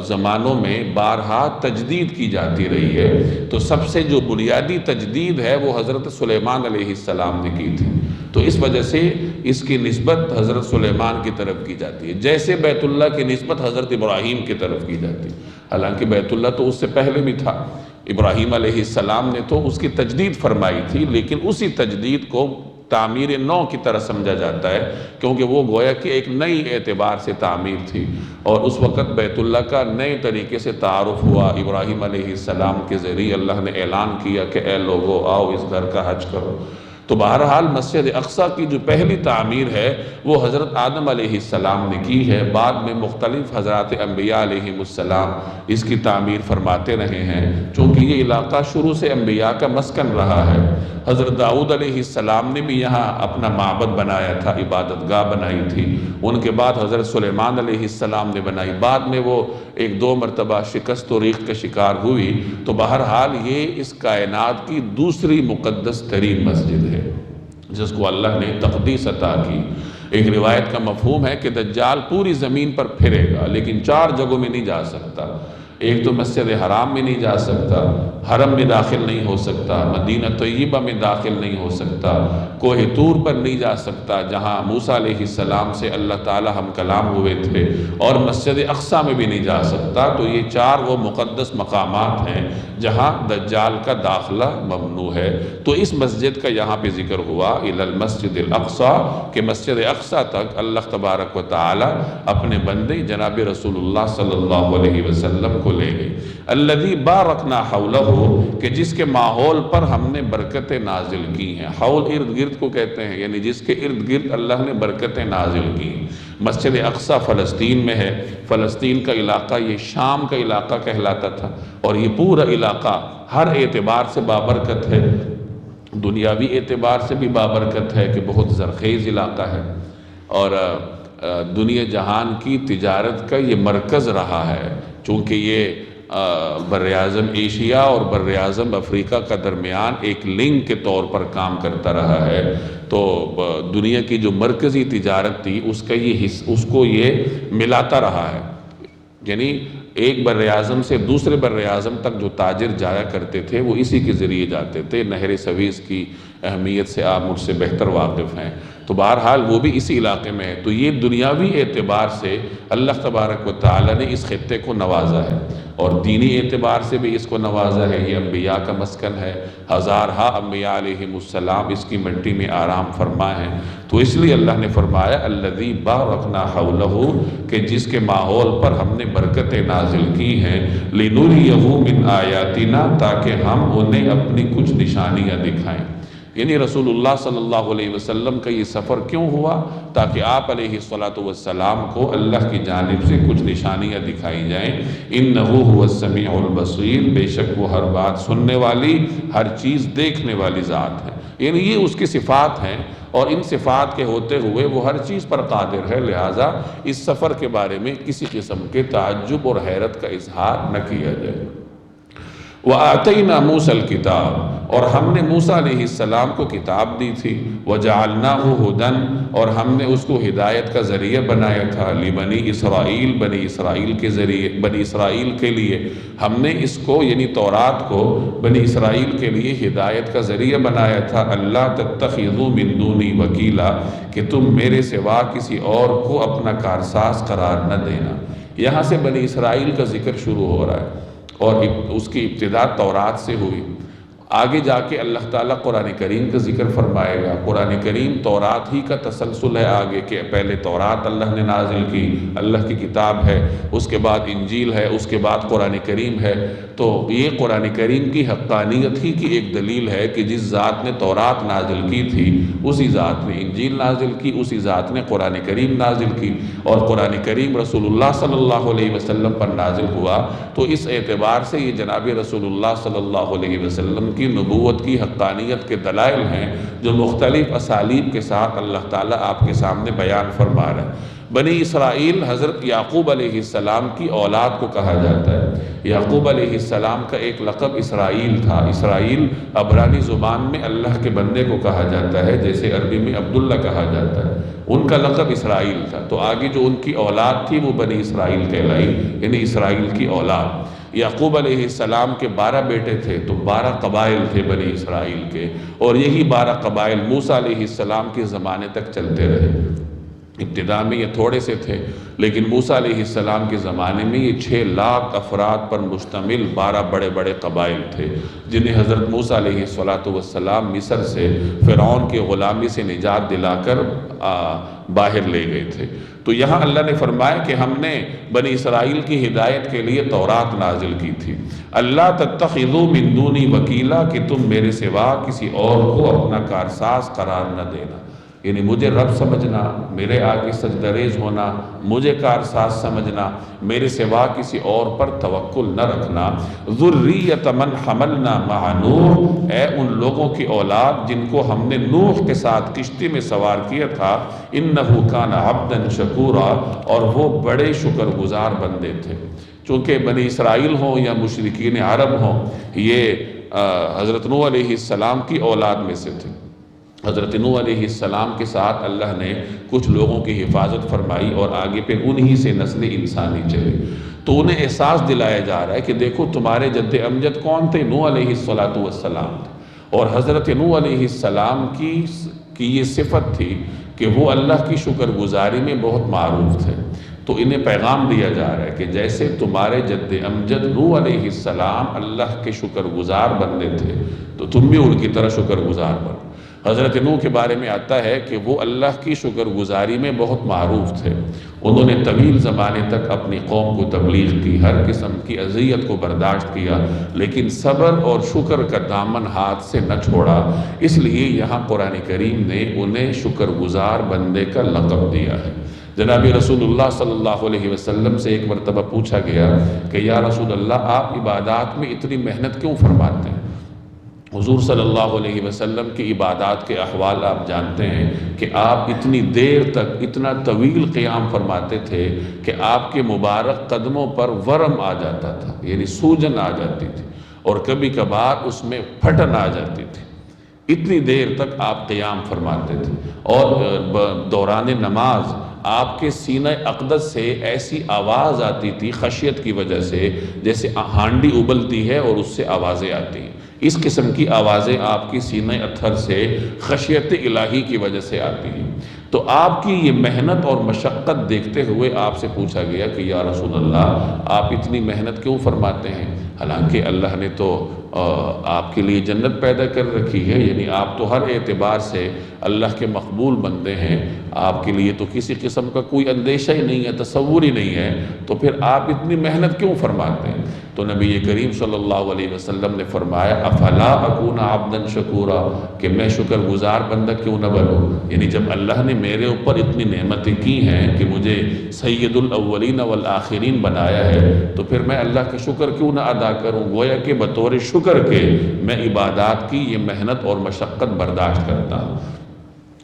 زمانوں میں بارہا تجدید کی جاتی رہی ہے، تو سب سے جو بنیادی تجدید ہے وہ حضرت سلیمان علیہ السلام نے کی تھی، تو اس وجہ سے اس کی نسبت حضرت سلیمان کی طرف کی جاتی ہے، جیسے بیت اللہ کی نسبت حضرت ابراہیم کی طرف کی جاتی ہے۔ حالانکہ بیت اللہ تو اس سے پہلے بھی تھا، ابراہیم علیہ السلام نے تو اس کی تجدید فرمائی تھی، لیکن اسی تجدید کو تعمیر نو کی طرح سمجھا جاتا ہے، کیونکہ وہ گویا کہ ایک نئی اعتبار سے تعمیر تھی، اور اس وقت بیت اللہ کا نئے طریقے سے تعارف ہوا۔ ابراہیم علیہ السلام کے ذریعے اللہ نے اعلان کیا کہ اے لوگو آؤ اس گھر کا حج کرو۔ تو بہرحال مسجد اقصی کی جو پہلی تعمیر ہے وہ حضرت آدم علیہ السلام نے کی ہے، بعد میں مختلف حضرات انبیاء علیہ السلام اس کی تعمیر فرماتے رہے ہیں، چونکہ یہ علاقہ شروع سے انبیاء کا مسکن رہا ہے۔ حضرت داؤد علیہ السلام نے بھی یہاں اپنا معبد بنایا تھا، عبادت گاہ بنائی تھی، ان کے بعد حضرت سلیمان علیہ السلام نے بنائی، بعد میں وہ ایک دو مرتبہ شکست و ریخت کا شکار ہوئی۔ تو بہرحال یہ اس کائنات کی دوسری مقدس ترین مسجد ہے جس کو اللہ نے تقدیس عطا کی۔ ایک روایت کا مفہوم ہے کہ دجال پوری زمین پر پھرے گا، لیکن 4 جگہوں میں نہیں جا سکتا۔ ایک تو مسجد حرام میں نہیں جا سکتا، حرم میں داخل نہیں ہو سکتا، مدینہ طیبہ میں داخل نہیں ہو سکتا، کوہ طور پر نہیں جا سکتا جہاں موسیٰ علیہ السلام سے اللہ تعالی ہم کلام ہوئے تھے، اور مسجد اقصی میں بھی نہیں جا سکتا۔ تو یہ 4 وہ مقدس مقامات ہیں جہاں دجال کا داخلہ ممنوع ہے۔ تو اس مسجد کا یہاں پہ ذکر ہوا الی المسجد الاقصی، کہ مسجد اقصی تک اللہ تبارک و تعالی اپنے بندے جناب رسول اللہ صلی اللہ علیہ وسلم کو لے گئے۔ الذی بارکنا حولہ، کہ جس کے ماحول پر ہم نے برکتیں نازل کی ہیں۔ حول ارد گرد کو کہتے ہیں، یعنی جس کے ارد گرد اللہ نے برکتیں نازل کی۔ مسجد اقصی فلسطین میں ہے، فلسطین کا علاقہ یہ شام کا علاقہ کہلاتا تھا، اور یہ پورا علاقہ ہر اعتبار سے بابرکت ہے، دنیاوی اعتبار سے بھی بابرکت ہے کہ بہت زرخیز علاقہ ہے، اور دنیا جہان کی تجارت کا یہ مرکز رہا ہے، چونکہ یہ براعظم ایشیا اور براعظم افریقہ کا درمیان ایک لنک کے طور پر کام کرتا رہا ہے۔ تو دنیا کی جو مرکزی تجارت تھی اس کو یہ ملاتا رہا ہے، یعنی ایک براعظم سے دوسرے براعظم تک جو تاجر جایا کرتے تھے وہ اسی کے ذریعے جاتے تھے۔ نہر سویس کی اہمیت سے آپ مجھ سے بہتر واقف ہیں، تو بہرحال وہ بھی اسی علاقے میں ہے۔ تو یہ دنیاوی اعتبار سے اللہ تبارک و تعالی نے اس خطے کو نوازا ہے، اور دینی اعتبار سے بھی اس کو نوازا ہے۔ یہ انبیاء کا مسکن ہے، ہزارہا انبیاء علیہ السلام اس کی مٹی میں آرام فرما ہیں، تو اس لیے اللہ نے فرمایا الذی بارکنا حولہ، کہ جس کے ماحول پر ہم نے برکتیں نازل کی ہیں، لنریہ من آیاتنا، تاکہ ہم انہیں اپنی کچھ نشانیاں دکھائیں۔ یعنی رسول اللہ صلی اللہ علیہ وسلم کا یہ سفر کیوں ہوا؟ تاکہ آپ علیہ السلام کو اللہ کی جانب سے کچھ نشانیاں دکھائی جائیں۔ اِنَّهُ هُوَ السَّمِيعُ الْبَصِيرُ، بے شک وہ ہر بات سننے والی، ہر چیز دیکھنے والی ذات ہے۔ یعنی یہ اس کی صفات ہیں، اور ان صفات کے ہوتے ہوئے وہ ہر چیز پر قادر ہے، لہٰذا اس سفر کے بارے میں کسی قسم کے تعجب اور حیرت کا اظہار نہ کیا جائے۔ وَآتَيْنَا مُوسَى الْكِتَابَ، اور ہم نے موسیٰ علیہ السلام کو کتاب دی تھی۔ وَجَعَلْنَاهُ هُدًى، اور ہم نے اس کو ہدایت کا ذریعہ بنایا تھا۔ لِبَنِي اسرائیل، بنی اسرائیل کے ذریعے، بنی اسرائیل کے لیے ہم نے اس کو یعنی تورات کو بنی اسرائیل کے لیے ہدایت کا ذریعہ بنایا تھا۔ اللہ تتخذوا من دونی وکیلا، کہ تم میرے سوا کسی اور کو اپنا کارساز قرار نہ دینا۔ یہاں سے بنی اسرائیل کا ذکر شروع ہو رہا ہے، اور اس کی ابتدا تورات سے ہوئی۔ آگے جا کے اللہ تعالیٰ قرآن کریم کا ذکر فرمائے گا۔ قرآن کریم تورات ہی کا تسلسل ہے آگے، کہ پہلے تورات اللہ نے نازل کی، اللہ کی کتاب ہے، اس کے بعد انجیل ہے، اس کے بعد قرآن کریم ہے۔ تو یہ قرآن کریم کی حقانیت ہی کی ایک دلیل ہے کہ جس ذات نے تورات نازل کی تھی اسی ذات نے انجیل نازل کی، اسی ذات نے قرآن کریم نازل کی، اور قرآن کریم رسول اللہ صلی اللہ علیہ وسلم پر نازل ہوا۔ تو اس اعتبار سے یہ جناب رسول اللہ صلی اللہ علیہ وسلم کی نبوت کی حقانیت کے دلائل ہیں، جو مختلف اسالیب کے ساتھ اللہ تعالیٰ آپ کے سامنے بیان فرما رہا ہے۔ بنی اسرائیل حضرت یعقوب علیہ السلام کی اولاد کو کہا جاتا ہے۔ یعقوب علیہ السلام کا ایک لقب اسرائیل تھا۔ اسرائیل عبرانی زبان میں اللہ کے بندے کو کہا جاتا ہے، جیسے عربی میں عبداللہ کہا جاتا ہے۔ ان کا لقب اسرائیل تھا، تو آگے جو ان کی اولاد تھی وہ بنی اسرائیل کہلائی، یعنی اسرائیل کی اولاد۔ یعقوب علیہ السلام کے 12 بیٹے تھے، تو 12 قبائل تھے بنی اسرائیل کے، اور یہی 12 قبائل موسیٰ علیہ السلام کے زمانے تک چلتے رہے۔ ابتدا میں یہ تھوڑے سے تھے، لیکن موسیٰ علیہ السلام کے زمانے میں یہ 6 لاکھ افراد پر مشتمل 12 بڑے بڑے قبائل تھے، جنہیں حضرت موسیٰ علیہ السلام مصر سے فرعون کی غلامی سے نجات دلا کر باہر لے گئے تھے۔ تو یہاں اللہ نے فرمایا کہ ہم نے بنی اسرائیل کی ہدایت کے لیے تورات نازل کی تھی۔ اللہ تتخذوا من دونی وکیلا، کہ تم میرے سوا کسی اور کو اپنا کارساز قرار نہ دینا، یعنی مجھے رب سمجھنا، میرے آگے سجدریز ہونا، مجھے کارساز سمجھنا، میرے سوا کسی اور پر توکل نہ رکھنا۔ ذریۃ من حملنا مع نوح، اے ان لوگوں کی اولاد جن کو ہم نے نوح کے ساتھ کشتی میں سوار کیا تھا۔ انہ کان عبدا شکورا، اور وہ بڑے شکر گزار بندے تھے۔ چونکہ بنی اسرائیل ہوں یا مشرکین عرب ہوں، یہ حضرت نوح علیہ السلام کی اولاد میں سے تھے۔ حضرت نوح علیہ السلام کے ساتھ اللہ نے کچھ لوگوں کی حفاظت فرمائی، اور آگے پہ انہی سے نسل انسانی چلے۔ تو انہیں احساس دلایا جا رہا ہے کہ دیکھو تمہارے جد امجد کون تھے؟ نوح علیہ السلام تھے، اور حضرت نوح علیہ السلام کی یہ صفت تھی کہ وہ اللہ کی شکر گزاری میں بہت معروف تھے۔ تو انہیں پیغام دیا جا رہا ہے کہ جیسے تمہارے جد امجد نوح علیہ السلام اللہ کے شکر گزار بندے تھے، تو تم بھی ان کی طرح شکر گزار بنو۔ حضرت نوح کے بارے میں آتا ہے کہ وہ اللہ کی شکر گزاری میں بہت معروف تھے۔ انہوں نے طویل زمانے تک اپنی قوم کو تبلیغ کی، ہر قسم کی اذیت کو برداشت کیا، لیکن صبر اور شکر کا دامن ہاتھ سے نہ چھوڑا۔ اس لیے یہاں قرآن کریم نے انہیں شکر گزار بندے کا لقب دیا ہے۔ جناب رسول اللہ صلی اللہ علیہ وسلم سے ایک مرتبہ پوچھا گیا کہ یا رسول اللہ، آپ عبادات میں اتنی محنت کیوں فرماتے ہیں؟ حضور صلی اللہ علیہ وسلم کی عبادات کے احوال آپ جانتے ہیں کہ آپ اتنی دیر تک اتنا طویل قیام فرماتے تھے کہ آپ کے مبارک قدموں پر ورم آ جاتا تھا، یعنی سوجن آ جاتی تھی، اور کبھی کبھار اس میں پھٹن آ جاتی تھی۔ اتنی دیر تک آپ قیام فرماتے تھے، اور دوران نماز آپ کے سینہ اقدس سے ایسی آواز آتی تھی خشیت کی وجہ سے، جیسے ہانڈی ابلتی ہے اور اس سے آوازیں آتی ہیں۔ اس قسم کی آوازیں آپ کی سینہ اطہر سے خشیت الہی کی وجہ سے آتی ہیں۔ تو آپ کی یہ محنت اور مشقت دیکھتے ہوئے آپ سے پوچھا گیا کہ یا رسول اللہ، آپ اتنی محنت کیوں فرماتے ہیں؟ حالانکہ اللہ نے تو آپ کے لیے جنت پیدا کر رکھی ہے، یعنی آپ تو ہر اعتبار سے اللہ کے مقبول بندے ہیں، آپ کے لیے تو کسی قسم کا کوئی اندیشہ ہی نہیں ہے، تصور ہی نہیں ہے، تو پھر آپ اتنی محنت کیوں فرماتے ہیں؟ تو تو نبی کریم صلی اللہ علیہ وسلم نے فرمایا افلا اکون عبدا شکورا، کہ میں شکر گزار بندہ کیوں نہ بنوں؟ یعنی جب اللہ نے میرے اوپر اتنی نعمتیں کی ہیں کہ مجھے سید الاولین والآخرین بنایا ہے، تو پھر میں اللہ کا شکر کیوں نہ ادا کروں؟ گویا کہ بطور شکر کے میں عبادات کی یہ محنت اور مشقت برداشت کرتا ہوں۔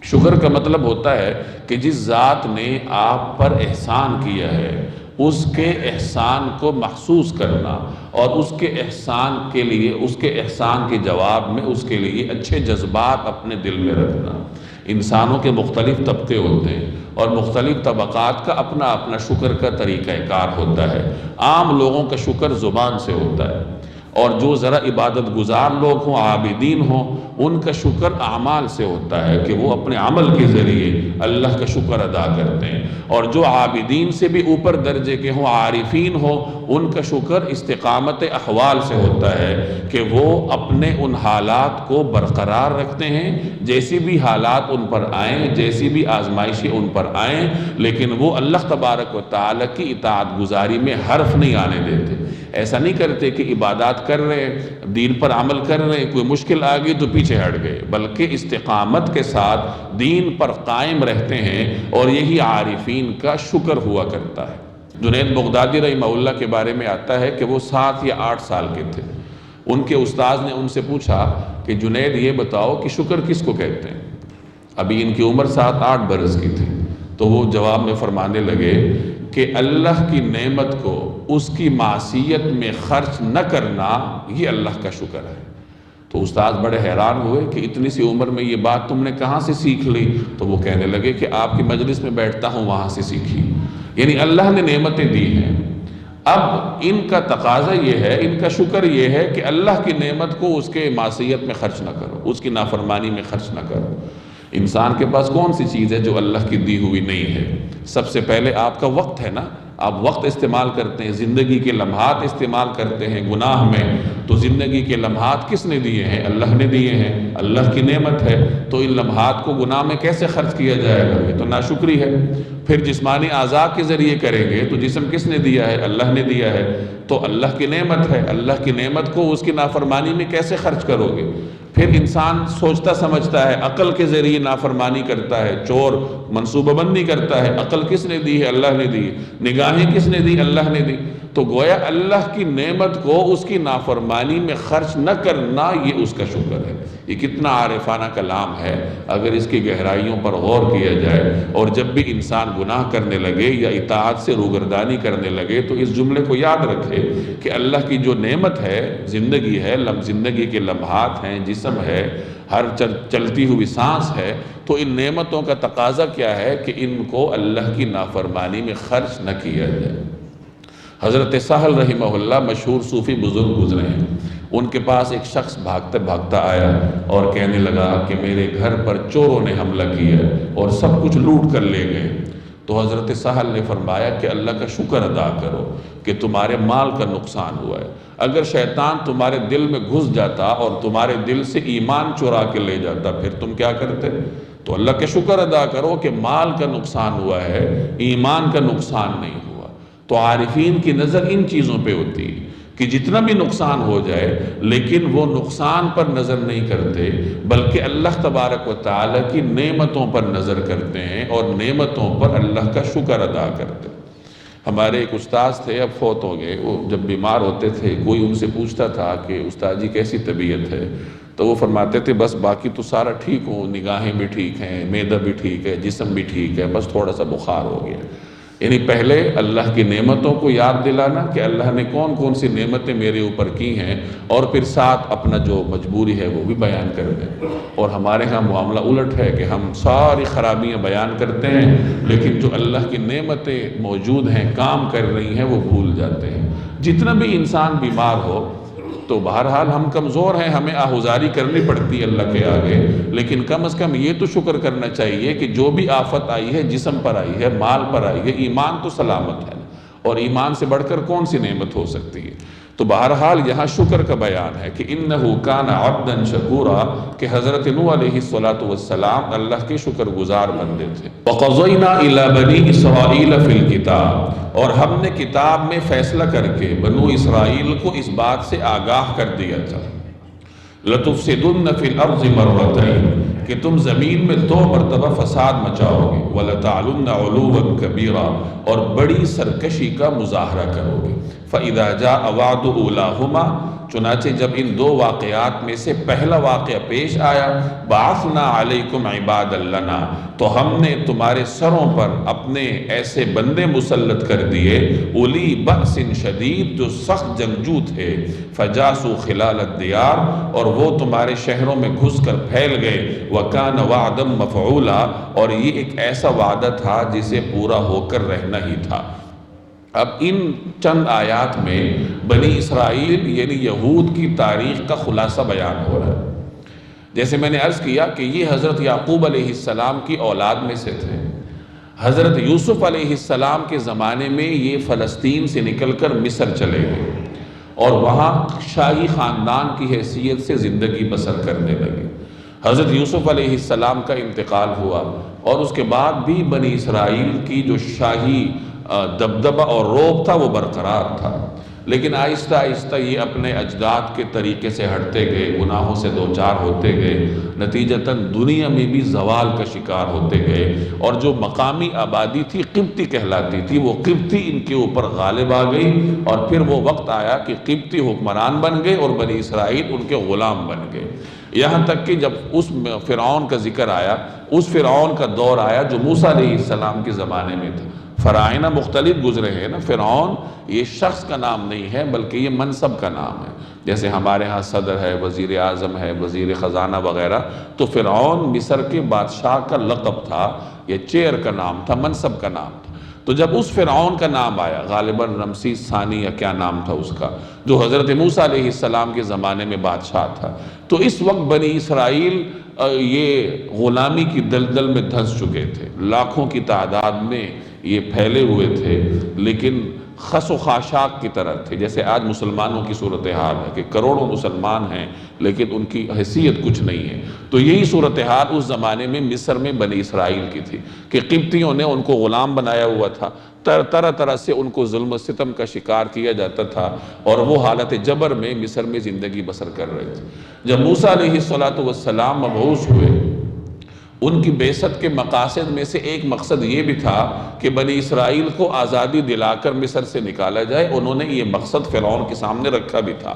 شکر کا مطلب ہوتا ہے کہ جس ذات نے آپ پر احسان کیا ہے اس کے احسان کو محسوس کرنا، اور اس کے احسان کے لیے، اس کے احسان کے جواب میں اس کے لیے اچھے جذبات اپنے دل میں رکھنا۔ انسانوں کے مختلف طبقے ہوتے ہیں اور مختلف طبقات کا اپنا اپنا شکر کا طریقہ کار ہوتا ہے۔ عام لوگوں کا شکر زبان سے ہوتا ہے، اور جو ذرا عبادت گزار لوگ ہوں، عابدین ہوں، ان کا شکر اعمال سے ہوتا ہے کہ وہ اپنے عمل کے ذریعے اللہ کا شکر ادا کرتے ہیں۔ اور جو عابدین سے بھی اوپر درجے کے ہوں، عارفین ہوں، ان کا شکر استقامت احوال سے ہوتا ہے کہ وہ اپنے ان حالات کو برقرار رکھتے ہیں، جیسی بھی حالات ان پر آئیں، جیسی بھی آزمائشیں ان پر آئیں، لیکن وہ اللہ تبارک و تعالیٰ کی اطاعت گزاری میں حرف نہیں آنے دیتے۔ ایسا نہیں کرتے کہ عبادات کر رہے، دین پر عمل کر رہے، کوئی مشکل آ گئی تو پیچھے ہٹ گئے، بلکہ استقامت کے ساتھ دین پر قائم رہتے ہیں، اور یہی عارفین کا شکر ہوا کرتا ہے۔ جنید بغدادی رحمہ اللہ کے بارے میں آتا ہے کہ وہ 7 یا 8 سال کے تھے۔ ان کے استاذ نے ان سے پوچھا کہ جنید یہ بتاؤ کہ شکر کس کو کہتے ہیں؟ ابھی ان کی عمر 7-8 برس کی تھی۔ تو وہ جواب میں فرمانے لگے کہ اللہ کی نعمت کو اس کی معصیت میں خرچ نہ کرنا، یہ اللہ کا شکر ہے۔ تو استاد بڑے حیران ہوئے کہ اتنی سی عمر میں یہ بات تم نے کہاں سے سیکھ لی؟ تو وہ کہنے لگے کہ آپ کی مجلس میں بیٹھتا ہوں وہاں سے سیکھی۔ یعنی اللہ نے نعمتیں دی ہیں، اب ان کا تقاضا یہ ہے، ان کا شکر یہ ہے کہ اللہ کی نعمت کو اس کے معصیت میں خرچ نہ کرو، اس کی نافرمانی میں خرچ نہ کرو۔ انسان کے پاس کون سی چیز ہے جو اللہ کی دی ہوئی نہیں ہے؟ سب سے پہلے آپ کا وقت ہے نا، آپ وقت استعمال کرتے ہیں، زندگی کے لمحات استعمال کرتے ہیں گناہ میں، تو زندگی کے لمحات کس نے دیے ہیں؟ اللہ نے دیے ہیں، اللہ کی نعمت ہے، تو ان لمحات کو گناہ میں کیسے خرچ کیا جائے گا؟ یہ تو ناشکری ہے۔ پھر جسمانی اعضاء کے ذریعے کریں گے تو جسم کس نے دیا ہے؟ اللہ نے دیا ہے، تو اللہ کی نعمت ہے، اللہ کی نعمت کو اس کی نافرمانی میں کیسے خرچ کرو گے؟ پھر انسان سوچتا سمجھتا ہے، عقل کے ذریعے نافرمانی کرتا ہے، چور منصوبہ بندی کرتا ہے، عقل کس نے دی ہے؟ اللہ نے دی، نگاہیں کس نے دی؟ اللہ نے دی۔ تو گویا اللہ کی نعمت کو اس کی نافرمانی میں خرچ نہ کرنا، یہ اس کا شکر ہے۔ یہ کتنا عارفانہ کلام ہے اگر اس کی گہرائیوں پر غور کیا جائے، اور جب بھی انسان گناہ کرنے لگے یا اطاعت سے روگردانی کرنے لگے تو اس جملے کو یاد رکھے کہ اللہ کی جو نعمت ہے، زندگی ہے، زندگی کے لمحات ہیں، جسم ہے، ہر چلتی ہوئی سانس ہے، تو ان نعمتوں کا تقاضا کیا ہے کہ ان کو اللہ کی نافرمانی میں خرچ نہ کیا جائے۔ حضرت سہل رحمہ اللہ مشہور صوفی بزرگ گزرے ہیں، ان کے پاس ایک شخص بھاگتا بھاگتا آیا اور کہنے لگا کہ میرے گھر پر چوروں نے حملہ کیا اور سب کچھ لوٹ کر لے گئے۔ تو حضرت سہل نے فرمایا کہ اللہ کا شکر ادا کرو کہ تمہارے مال کا نقصان ہوا ہے۔ اگر شیطان تمہارے دل میں گھس جاتا اور تمہارے دل سے ایمان چرا کے لے جاتا، پھر تم کیا کرتے؟ تو اللہ کا شکر ادا کرو کہ مال کا نقصان ہوا ہے، ایمان کا نقصان نہیں ہوا۔ تو عارفین کی نظر ان چیزوں پہ ہوتی ہے کہ جتنا بھی نقصان ہو جائے لیکن وہ نقصان پر نظر نہیں کرتے، بلکہ اللہ تبارک و تعالیٰ کی نعمتوں پر نظر کرتے ہیں اور نعمتوں پر اللہ کا شکر ادا کرتے ہیں۔ ہمارے ایک استاذ تھے، اب فوت ہو گئے، وہ جب بیمار ہوتے تھے کوئی ان سے پوچھتا تھا کہ استاد جی کیسی طبیعت ہے، تو وہ فرماتے تھے بس باقی تو سارا ٹھیک ہوں، نگاہیں بھی ٹھیک ہیں، معدہ بھی ٹھیک ہے، جسم بھی ٹھیک ہے، بس تھوڑا سا بخار ہو گیا۔ یعنی پہلے اللہ کی نعمتوں کو یاد دلانا کہ اللہ نے کون کون سی نعمتیں میرے اوپر کی ہیں، اور پھر ساتھ اپنا جو مجبوری ہے وہ بھی بیان کر دیں۔ اور ہمارے ہاں معاملہ الٹ ہے کہ ہم ساری خرابیاں بیان کرتے ہیں لیکن جو اللہ کی نعمتیں موجود ہیں، کام کر رہی ہیں، وہ بھول جاتے ہیں۔ جتنا بھی انسان بیمار ہو تو بہرحال ہم کمزور ہیں، ہمیں آہوزاری کرنی پڑتی ہے اللہ کے آگے، لیکن کم از کم یہ تو شکر کرنا چاہیے کہ جو بھی آفت آئی ہے، جسم پر آئی ہے، مال پر آئی ہے، ایمان تو سلامت ہے، اور ایمان سے بڑھ کر کون سی نعمت ہو سکتی ہے؟ تو بہرحال یہاں شکر کا بیان ہے کہ انہو کان عبدا شکورا، کہ حضرت نوح علیہ السلام اللہ کے شکر گزار بندے تھے۔ وَقَضَيْنَا إِلَى بَنِي إِسْرَائِيلَ فِي الْكِتَابِ، اور ہم نے کتاب میں فیصلہ کر کے بنو اسرائیل کو اس بات سے آگاہ کر دیا تھا، لَتُفْسِدُنَّ فِي الْأَرْضِ مَرَّتَيْنِ، کہ تم زمین میں 2 مرتبہ فساد مچاؤ گے، وَلَتَعْلُنَّ عُلُوًّا كَبِيرًا، اور بڑی سرکشی کا مظاہرہ کرو گے۔ فَإِذَا جَاءَ وَعْدُ أُولَاهُمَا، چنانچہ جب ان 2 واقعات میں سے پہلا واقعہ پیش آیا، بَعَثْنَا عَلَيْكُمْ عِبَادًا لَنَا، تو ہم نے تمہارے سروں پر اپنے ایسے بندے مسلط کر دیے، اولی بأس شدید، جو سخت جنگجو تھے، فجاسوا خلال الدیار، اور وہ تمہارے شہروں میں گھس کر پھیل گئے، وَكَانَ وَعْدًا مَفْعُولًا، اور یہ ایک ایسا وعدہ تھا جسے پورا ہو کر رہنا ہی تھا۔ اب ان چند آیات میں بنی اسرائیل یعنی یہود کی تاریخ کا خلاصہ بیان ہو رہا ہے۔ جیسے میں نے عرض کیا کہ یہ حضرت یعقوب علیہ السلام کی اولاد میں سے تھے۔ حضرت یوسف علیہ السلام کے زمانے میں یہ فلسطین سے نکل کر مصر چلے گئے اور وہاں شاہی خاندان کی حیثیت سے زندگی بسر کرنے لگے۔ حضرت یوسف علیہ السلام کا انتقال ہوا اور اس کے بعد بھی بنی اسرائیل کی جو شاہی دبدبہ اور روب تھا وہ برقرار تھا، لیکن آہستہ آہستہ یہ اپنے اجداد کے طریقے سے ہٹتے گئے، گناہوں سے دوچار ہوتے گئے، نتیجتاً دنیا میں بھی زوال کا شکار ہوتے گئے، اور جو مقامی آبادی تھی قبطی کہلاتی تھی، وہ قبطی ان کے اوپر غالب آ گئی، اور پھر وہ وقت آیا کہ قبطی حکمران بن گئے اور بنی اسرائیل ان کے غلام بن گئے۔ یہاں تک کہ جب اس فرعون کا ذکر آیا، اس فرعون کا دور آیا جو موسیٰ علیہ السلام کے زمانے میں تھا۔ فرعونہ مختلف گزرے ہیں نا، فرعون یہ شخص کا نام نہیں ہے بلکہ یہ منصب کا نام ہے، جیسے ہمارے ہاں صدر ہے، وزیر اعظم ہے، وزیر خزانہ وغیرہ، تو فرعون مصر کے بادشاہ کا لقب تھا، یہ چیئر کا نام تھا، منصب کا نام تھا۔ تو جب اس فرعون کا نام آیا، غالباً رمسیس ثانی یا کیا نام تھا اس کا، جو حضرت موسیٰ علیہ السلام کے زمانے میں بادشاہ تھا، تو اس وقت بنی اسرائیل یہ غلامی کی دلدل میں دھنس چکے تھے، لاکھوں کی تعداد میں یہ پھیلے ہوئے تھے، لیکن خس و خاشاک کی طرح تھے، جیسے آج مسلمانوں کی صورتحال ہے کہ کروڑوں مسلمان ہیں لیکن ان کی حیثیت کچھ نہیں ہے۔ تو یہی صورتحال اس زمانے میں مصر میں بنی اسرائیل کی تھی کہ قبطیوں نے ان کو غلام بنایا ہوا تھا، طرح طرح سے ان کو ظلم و ستم کا شکار کیا جاتا تھا، اور وہ حالت جبر میں مصر میں زندگی بسر کر رہے تھے۔ جب موسیٰ علیہ السلام مبعوث ہوئے، ان کی بعثت کے مقاصد میں سے ایک مقصد یہ بھی تھا کہ بنی اسرائیل کو آزادی دلا کر مصر سے نکالا جائے۔ انہوں نے یہ مقصد فرعون کے سامنے رکھا بھی تھا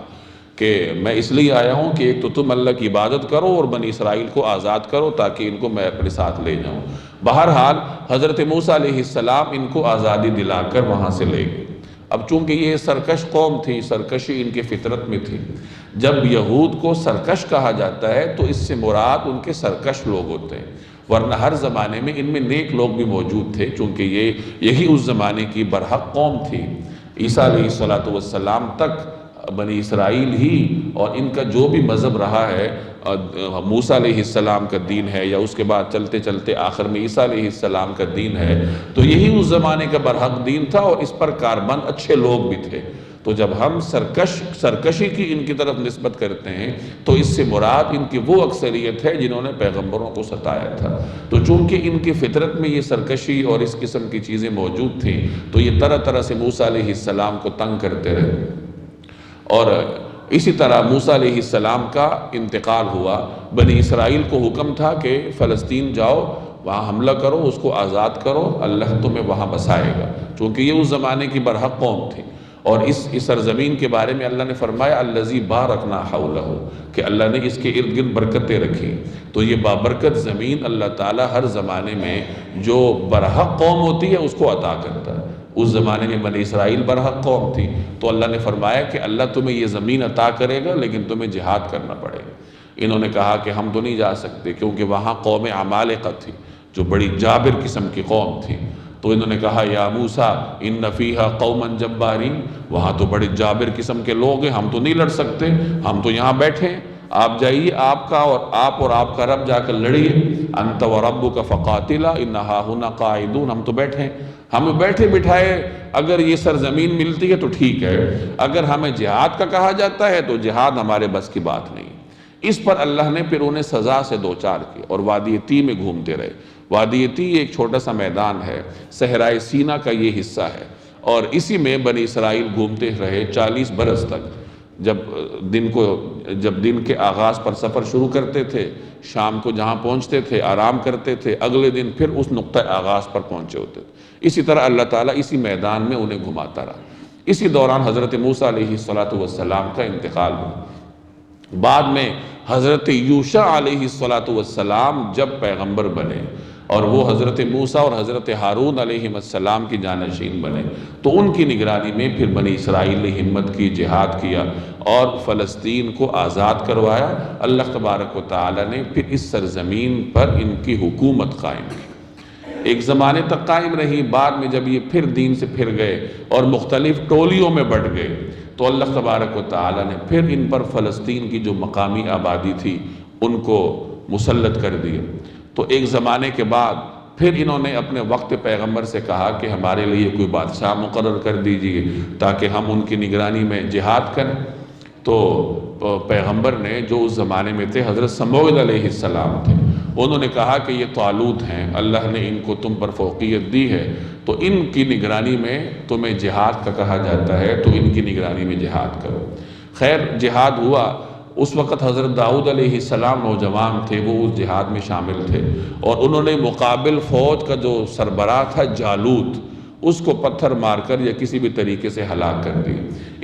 کہ میں اس لیے آیا ہوں کہ ایک تو تم اللہ کی عبادت کرو اور بنی اسرائیل کو آزاد کرو تاکہ ان کو میں اپنے ساتھ لے جاؤں۔ بہرحال حضرت موسیٰ علیہ السلام ان کو آزادی دلا کر وہاں سے لے گئے۔ اب چونکہ یہ سرکش قوم تھی، سرکشی ان کے فطرت میں تھی، جب یہود کو سرکش کہا جاتا ہے تو اس سے مراد ان کے سرکش لوگ ہوتے ہیں، ورنہ ہر زمانے میں ان میں نیک لوگ بھی موجود تھے، چونکہ یہی اس زمانے کی برحق قوم تھی۔ عیسیٰ علیہ السلام تک بنی اسرائیل ہی اور ان کا جو بھی مذہب رہا ہے، موسیٰ علیہ السلام کا دین ہے، یا اس کے بعد چلتے چلتے آخر میں عیسیٰ علیہ السلام کا دین ہے، تو یہی اس زمانے کا برحق دین تھا، اور اس پر کاربند اچھے لوگ بھی تھے۔ تو جب ہم سرکشی کی ان کی طرف نسبت کرتے ہیں تو اس سے مراد ان کی وہ اکثریت ہے جنہوں نے پیغمبروں کو ستایا تھا۔ تو چونکہ ان کی فطرت میں یہ سرکشی اور اس قسم کی چیزیں موجود تھیں، تو یہ طرح طرح سے موسیٰ علیہ السلام کو تنگ کرتے رہے، اور اسی طرح موسیٰ علیہ السلام کا انتقال ہوا۔ بنی اسرائیل کو حکم تھا کہ فلسطین جاؤ، وہاں حملہ کرو، اس کو آزاد کرو، اللہ تمہیں وہاں بسائے گا، چونکہ یہ اس زمانے کی برحق قوم تھی۔ اور اس سرزمین کے بارے میں اللہ نے فرمایا الذی بارکنا حولہ، کہ اللہ نے اس کے ارد گرد برکتیں رکھی۔ تو یہ بابرکت زمین اللہ تعالیٰ ہر زمانے میں جو برحق قوم ہوتی ہے اس کو عطا کرتا ہے۔ اس زمانے میں بنی اسرائیل برحق قوم تھی، تو اللہ نے فرمایا کہ اللہ تمہیں یہ زمین عطا کرے گا لیکن تمہیں جہاد کرنا پڑے گا۔ انہوں نے کہا کہ ہم تو نہیں جا سکتے، کیونکہ وہاں قوم عمالقہ تھی جو بڑی جابر قسم کی قوم تھی۔ تو انہوں نے کہا یا موسیٰ ان فیہا قوما جبارین، وہاں تو بڑے جابر قسم کے لوگ ہیں، ہم تو نہیں لڑ سکتے، ہم تو یہاں بیٹھے ہیں۔ آپ جائیے، آپ اور آپ کا رب جا کر لڑیے، انت وربک فقاتلا انا ہاہنا قاعدون، ہم تو بیٹھے ہیں، ہمیں بیٹھے بٹھائے اگر یہ سرزمین ملتی ہے تو ٹھیک ہے، اگر ہمیں جہاد کا کہا جاتا ہے تو جہاد ہمارے بس کی بات نہیں۔ اس پر اللہ نے پھر انہیں سزا سے دوچار کیا اور وادی تی میں گھومتے رہے۔ وادی تی ایک چھوٹا سا میدان ہے، صحرائے سینا کا یہ حصہ ہے، اور اسی میں بنی اسرائیل گھومتے رہے 40 برس تک۔ جب دن کے آغاز پر سفر شروع کرتے تھے، شام کو جہاں پہنچتے تھے آرام کرتے تھے، اگلے دن پھر اس نقطہ آغاز پر پہنچے ہوتے تھے۔ اسی طرح اللہ تعالیٰ اسی میدان میں انہیں گھماتا رہا۔ اسی دوران حضرت موسیٰ علیہ السلام کا انتقال ہوا۔ بعد میں حضرت یوشع علیہ السلام جب پیغمبر بنے اور وہ حضرت موسیٰ اور حضرت ہارون علیہ السلام کی جانشین بنے، تو ان کی نگرانی میں پھر بنی اسرائیل نے ہمت کی، جہاد کیا اور فلسطین کو آزاد کروایا۔ اللہ تبارک و تعالی نے پھر اس سرزمین پر ان کی حکومت قائم کی۔ ایک زمانے تک قائم رہی، بعد میں جب یہ پھر دین سے پھر گئے اور مختلف ٹولیوں میں بٹ گئے تو اللہ تبارک و تعالی نے پھر ان پر فلسطین کی جو مقامی آبادی تھی ان کو مسلط کر دیا۔ تو ایک زمانے کے بعد پھر انہوں نے اپنے وقت پیغمبر سے کہا کہ ہمارے لیے کوئی بادشاہ مقرر کر دیجئے تاکہ ہم ان کی نگرانی میں جہاد کریں۔ تو پیغمبر نے جو اس زمانے میں تھے حضرت سموئیل علیہ السلام تھے، انہوں نے کہا کہ یہ طالوت ہیں، اللہ نے ان کو تم پر فوقیت دی ہے تو ان کی نگرانی میں تمہیں جہاد کا کہا جاتا ہے تو ان کی نگرانی میں جہاد کرو۔ خیر جہاد ہوا۔ اس وقت حضرت داؤد علیہ السلام نوجوان تھے، وہ اس جہاد میں شامل تھے اور انہوں نے مقابل فوج کا جو سربراہ تھا جالوت، اس کو پتھر مار کر یا کسی بھی طریقے سے ہلاک کر دی۔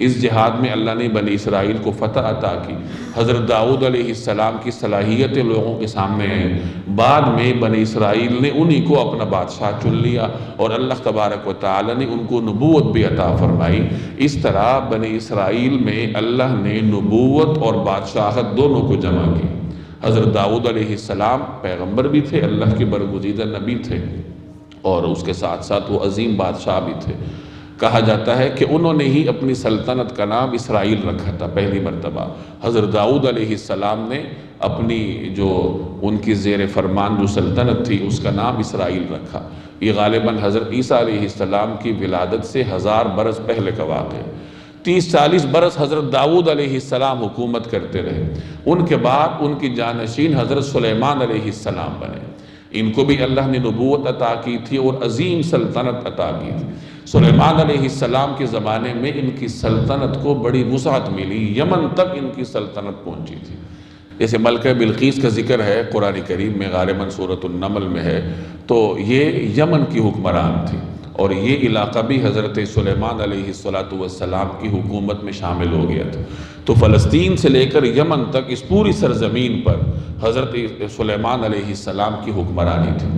اس جہاد میں اللہ نے بنی اسرائیل کو فتح عطا کی۔ حضرت داؤد علیہ السلام کی صلاحیتیں لوگوں کے سامنے ہیں، بعد میں بنی اسرائیل نے انہی کو اپنا بادشاہ چن لیا اور اللہ تبارک و تعالی نے ان کو نبوت بھی عطا فرمائی۔ اس طرح بنی اسرائیل میں اللہ نے نبوت اور بادشاہت دونوں کو جمع کی۔ حضرت داؤد علیہ السلام پیغمبر بھی تھے، اللہ کے برگزیدہ نبی تھے، اور اس کے ساتھ ساتھ وہ عظیم بادشاہ بھی تھے۔ کہا جاتا ہے کہ انہوں نے ہی اپنی سلطنت کا نام اسرائیل رکھا تھا پہلی مرتبہ۔ حضرت داؤد علیہ السلام نے اپنی جو ان کی زیر فرمان جو سلطنت تھی اس کا نام اسرائیل رکھا۔ یہ غالباً حضرت عیسیٰ علیہ السلام کی ولادت سے 1000 برس پہلے کا واقعہ ہے۔ 30-40 برس حضرت داؤد علیہ السلام حکومت کرتے رہے۔ ان کے بعد ان کی جانشین حضرت سلیمان علیہ السلام بنے۔ ان کو بھی اللہ نے نبوت عطا کی تھی اور عظیم سلطنت عطا کی تھی۔ سلیمان علیہ السلام کے زمانے میں ان کی سلطنت کو بڑی وسعت ملی، یمن تک ان کی سلطنت پہنچی تھی۔ جیسے ملکہ بلقیس کا ذکر ہے قرآن کریم میں، غالباً سورۃ النمل میں ہے، تو یہ یمن کی حکمران تھی اور یہ علاقہ بھی حضرت سلیمان علیہ السلام کی حکومت میں شامل ہو گیا تھا۔ تو فلسطین سے لے کر یمن تک اس پوری سرزمین پر حضرت سلیمان علیہ السلام کی حکمرانی تھی۔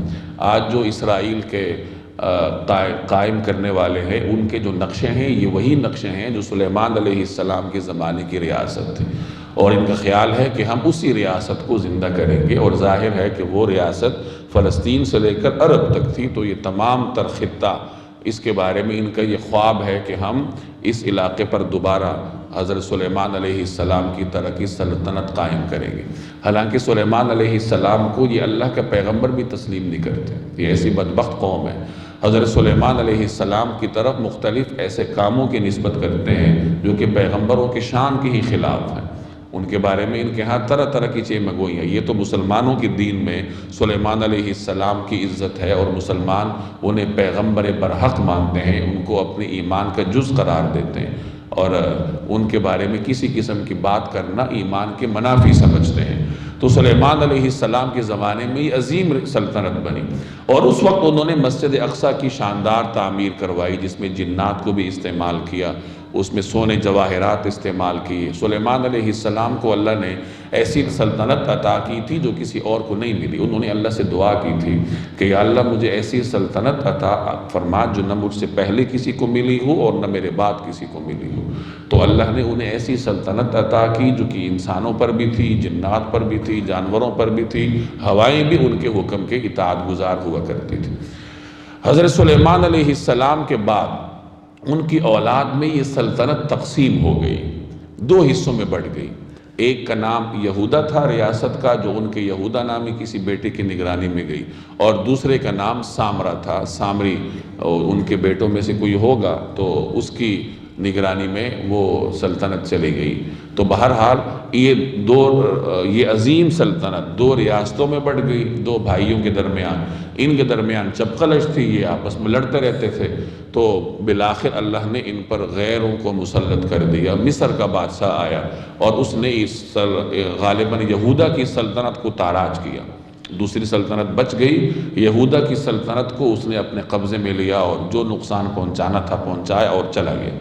آج جو اسرائیل کے قائم کرنے والے ہیں ان کے جو نقشے ہیں یہ وہی نقشے ہیں جو سلیمان علیہ السلام کے زمانے کی ریاست تھی، اور ان کا خیال ہے کہ ہم اسی ریاست کو زندہ کریں گے، اور ظاہر ہے کہ وہ ریاست فلسطین سے لے کر عرب تک تھی۔ تو یہ تمام تر خطہ، اس کے بارے میں ان کا یہ خواب ہے کہ ہم اس علاقے پر دوبارہ حضرت سلیمان علیہ السلام کی طرح کی سلطنت قائم کریں گے۔ حالانکہ سلیمان علیہ السلام کو یہ اللہ کا پیغمبر بھی تسلیم نہیں کرتے، یہ ایسی بدبخت قوم ہے۔ حضرت سلیمان علیہ السلام کی طرف مختلف ایسے کاموں کی نسبت کرتے ہیں جو کہ پیغمبروں کی شان کے ہی خلاف ہیں۔ ان کے بارے میں ان کے ہاں طرح طرح کی چیمگوئی ہیں۔ یہ تو مسلمانوں کے دین میں سلیمان علیہ السلام کی عزت ہے اور مسلمان انہیں پیغمبر برحق مانتے ہیں، ان کو اپنے ایمان کا جز قرار دیتے ہیں، اور ان کے بارے میں کسی قسم کی بات کرنا ایمان کے منافی سمجھتے ہیں۔ تو سلیمان علیہ السلام کے زمانے میں یہ عظیم سلطنت بنی، اور اس وقت انہوں نے مسجد اقصیٰ کی شاندار تعمیر کروائی جس میں جنات کو بھی استعمال کیا، اس میں سونے جواہرات استعمال کیے۔ سلیمان علیہ السلام کو اللہ نے ایسی سلطنت عطا کی تھی جو کسی اور کو نہیں ملی۔ انہوں نے اللہ سے دعا کی تھی کہ یا اللہ مجھے ایسی سلطنت عطا فرما جو نہ مجھ سے پہلے کسی کو ملی ہو اور نہ میرے بعد کسی کو ملی ہو۔ تو اللہ نے انہیں ایسی سلطنت عطا کی جو کہ انسانوں پر بھی تھی، جنات پر بھی تھی، جانوروں پر بھی تھی، ہوائیں بھی ان کے حکم کے اطاعت گزار ہوا کرتی تھی۔ حضرت سلیمان علیہ السلام کے بعد ان کی اولاد میں یہ سلطنت تقسیم ہو گئی، 2 حصوں میں بٹ گئی۔ ایک کا نام یہودا تھا ریاست کا، جو ان کے یہودا نامی کسی بیٹے کی نگرانی میں گئی، اور دوسرے کا نام سامرا تھا، سامری ان کے بیٹوں میں سے کوئی ہوگا تو اس کی نگرانی میں وہ سلطنت چلی گئی۔ تو بہرحال یہ عظیم سلطنت دو ریاستوں میں بڑھ گئی، دو بھائیوں کے درمیان، ان کے درمیان چپقلش تھی، یہ آپس میں لڑتے رہتے تھے۔ تو بالآخر اللہ نے ان پر غیروں کو مسلط کر دیا۔ مصر کا بادشاہ آیا اور اس نے غالباً یہودا کی سلطنت کو تاراج کیا، دوسری سلطنت بچ گئی، یہودا کی سلطنت کو اس نے اپنے قبضے میں لیا اور جو نقصان پہنچانا تھا پہنچایا اور چلا گیا۔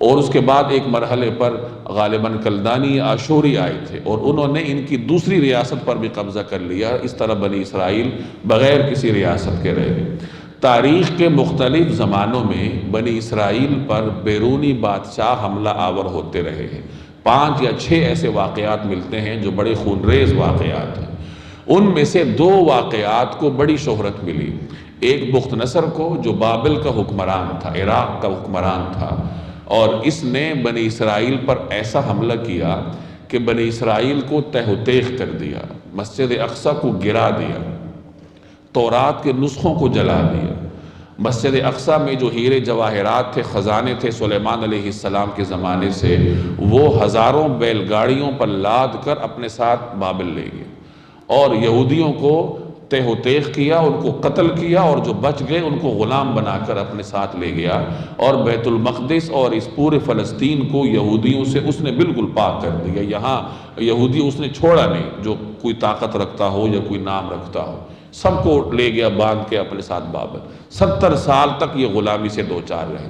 اور اس کے بعد ایک مرحلے پر غالباً کلدانی آشوری آئے تھے اور انہوں نے ان کی دوسری ریاست پر بھی قبضہ کر لیا۔ اس طرح بنی اسرائیل بغیر کسی ریاست کے رہ گئے۔ تاریخ کے مختلف زمانوں میں بنی اسرائیل پر بیرونی بادشاہ حملہ آور ہوتے رہے ہیں۔ 5 یا 6 ایسے واقعات ملتے ہیں جو بڑے خونریز واقعات ہیں۔ ان میں سے 2 واقعات کو بڑی شہرت ملی۔ ایک بخت نصر کو، جو بابل کا حکمران تھا، عراق کا حکمران تھا، اور اس نے بنی اسرائیل پر ایسا حملہ کیا کہ بنی اسرائیل کو تہ و تیغ کر دیا، مسجد اقصی کو گرا دیا، تورات کے نسخوں کو جلا دیا۔ مسجد اقصی میں جو ہیرے جواہرات تھے، خزانے تھے سلیمان علیہ السلام کے زمانے سے، وہ ہزاروں بیل گاڑیوں پر لاد کر اپنے ساتھ بابل لے گئے، اور یہودیوں کو تہ و تیغ کیا، ان کو قتل کیا، اور جو بچ گئے ان کو غلام بنا کر اپنے ساتھ لے گیا، اور بیت المقدس اور اس پورے فلسطین کو یہودیوں سے اس نے بالکل پاک کر دیا۔ یہاں یہودی اس نے چھوڑا نہیں، جو کوئی طاقت رکھتا ہو یا کوئی نام رکھتا ہو، سب کو لے گیا باندھ کے اپنے ساتھ بابل۔ 70 سال تک یہ غلامی سے دوچار رہے۔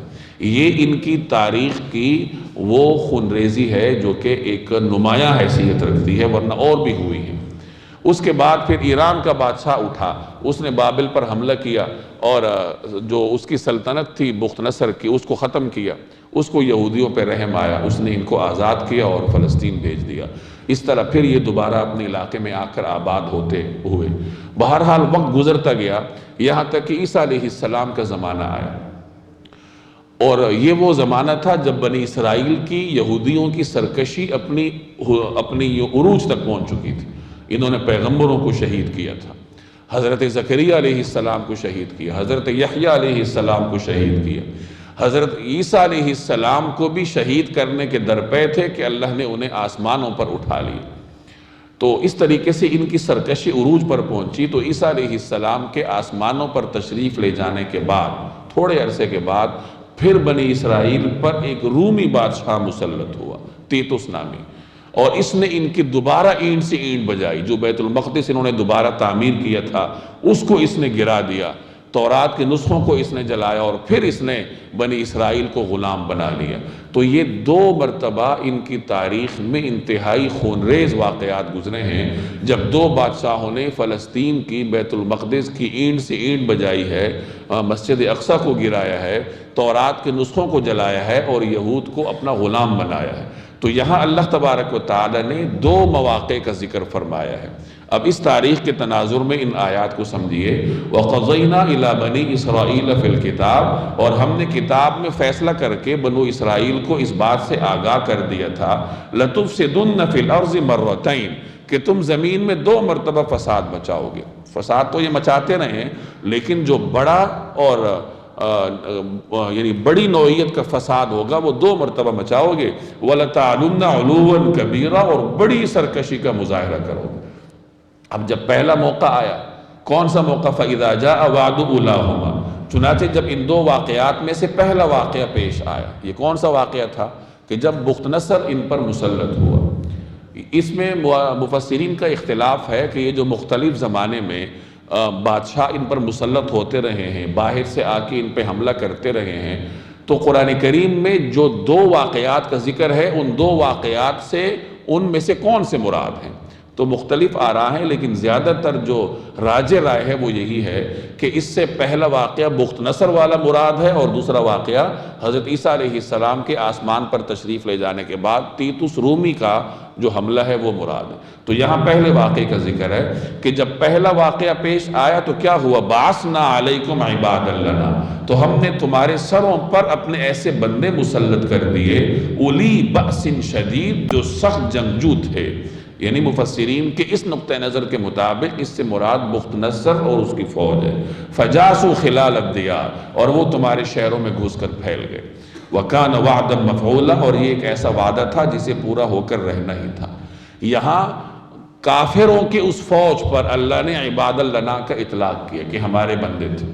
یہ ان کی تاریخ کی وہ خونریزی ہے جو کہ ایک نمایاں حیثیت رکھتی ہے، ورنہ اور بھی ہوئی ہے۔ اس کے بعد پھر ایران کا بادشاہ اٹھا، اس نے بابل پر حملہ کیا، اور جو اس کی سلطنت تھی بخت نصر کی، اس کو ختم کیا۔ اس کو یہودیوں پہ رحم آیا، اس نے ان کو آزاد کیا اور فلسطین بھیج دیا۔ اس طرح پھر یہ دوبارہ اپنے علاقے میں آ کر آباد ہوتے ہوئے۔ بہرحال وقت گزرتا گیا، یہاں تک کہ عیسیٰ علیہ السلام کا زمانہ آیا، اور یہ وہ زمانہ تھا جب بنی اسرائیل کی یہودیوں کی سرکشی اپنی عروج تک پہنچ چکی تھی۔ انہوں نے پیغمبروں کو شہید کیا تھا، حضرت زکریا علیہ السلام کو شہید کیا، حضرت یحییٰ علیہ السلام کو شہید کیا، حضرت عیسیٰ علیہ السلام کو بھی شہید کرنے کے درپے تھے کہ اللہ نے انہیں آسمانوں پر اٹھا لیا۔ تو اس طریقے سے ان کی سرکشی عروج پر پہنچی۔ تو عیسیٰ علیہ السلام کے آسمانوں پر تشریف لے جانے کے بعد تھوڑے عرصے کے بعد پھر بنی اسرائیل پر ایک رومی بادشاہ مسلط ہوا، تیتوس نامی، اور اس نے ان کی دوبارہ اینٹ سے اینٹ بجائی۔ جو بیت المقدس انہوں نے دوبارہ تعمیر کیا تھا اس کو اس نے گرا دیا، تورات کے نسخوں کو اس نے جلایا، اور پھر اس نے بنی اسرائیل کو غلام بنا لیا۔ تو یہ 2 مرتبہ ان کی تاریخ میں انتہائی خونریز واقعات گزرے ہیں، جب 2 بادشاہوں نے فلسطین کی بیت المقدس کی اینٹ سے اینٹ بجائی ہے، مسجد اقصی کو گرایا ہے، تورات کے نسخوں کو جلایا ہے، اور یہود کو اپنا غلام بنایا ہے۔ تو یہاں اللہ تبارک و تعالی نے 2 مواقع کا ذکر فرمایا ہے۔ اب اس تاریخ کے تناظر میں ان آیات کو سمجھیے۔ وَقَضَيْنَا إِلَىٰ بَنِي إِسْرَائِيلَ فِي الْكِتَابِ، اور ہم نے کتاب میں فیصلہ کر کے بنو اسرائیل کو اس بات سے آگاہ کر دیا تھا، لَتُفْسِدُنَّ فِي الْأَرْضِ مَرَّتَيْنِ، کہ تم زمین میں 2 مرتبہ فساد مچاؤ گے۔ فساد تو یہ مچاتے رہے، لیکن جو بڑا اور یعنی بڑی نوعیت کا فساد ہوگا وہ 2 مرتبہ مچاؤ گے۔ وَلَتَعْلُنَّ عُلُوًّا كَبِيرًا، اور بڑی سرکشی کا مظاہرہ کرو گے۔ اب جب پہلا موقع آیا، کون سا موقع؟ فَإِذَا جَاءَ وَعْدُ أُولَاهُمَا، چنانچہ جب ان 2 واقعات میں سے پہلا واقعہ پیش آیا۔ یہ کون سا واقعہ تھا؟ کہ جب بخت نصر ان پر مسلط ہوا۔ اس میں مفسرین کا اختلاف ہے کہ یہ جو مختلف زمانے میں بادشاہ ان پر مسلط ہوتے رہے ہیں، باہر سے آ کے ان پہ حملہ کرتے رہے ہیں، تو قرآن کریم میں جو 2 واقعات کا ذکر ہے، ان 2 واقعات سے ان میں سے کون سے مراد ہیں؟ تو مختلف آراء ہیں، لیکن زیادہ تر جو راجح رائے ہے وہ یہی ہے کہ اس سے پہلا واقعہ بخت نصر والا مراد ہے، اور دوسرا واقعہ حضرت عیسیٰ علیہ السلام کے آسمان پر تشریف لے جانے کے بعد تیتس رومی کا جو حملہ ہے وہ مراد ہے۔ تو یہاں پہلے واقعے کا ذکر ہے کہ جب پہلا واقعہ پیش آیا تو کیا ہوا؟ بعثنا علیکم عبادا لنا، تو ہم نے تمہارے سروں پر اپنے ایسے بندے مسلط کر دیے، اولی بأس شدید، جو سخت جنگجو تھے۔ یعنی مفسرین کے اس نقطہ نظر کے مطابق اس سے مراد بخت نصر اور اس کی فوج ہے۔ فجاسوا خلال الدیار، اور وہ تمہارے شہروں میں گھس کر پھیل گئے۔ وَكَانَ وَعْدًا مَفْعُولًا، اور یہ ایک ایسا وعدہ تھا جسے پورا ہو کر رہنا ہی تھا۔ یہاں کافروں کے اس فوج پر اللہ نے عباد لنا کا اطلاق کیا کہ ہمارے بندے تھے۔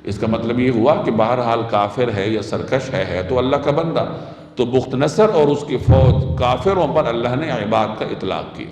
اس کا مطلب یہ ہوا کہ بہرحال کافر ہے یا سرکش ہے تو اللہ کا بندہ۔ تو بخت نصر اور اس کی فوج کافروں پر اللہ نے عباد کا اطلاق کیا۔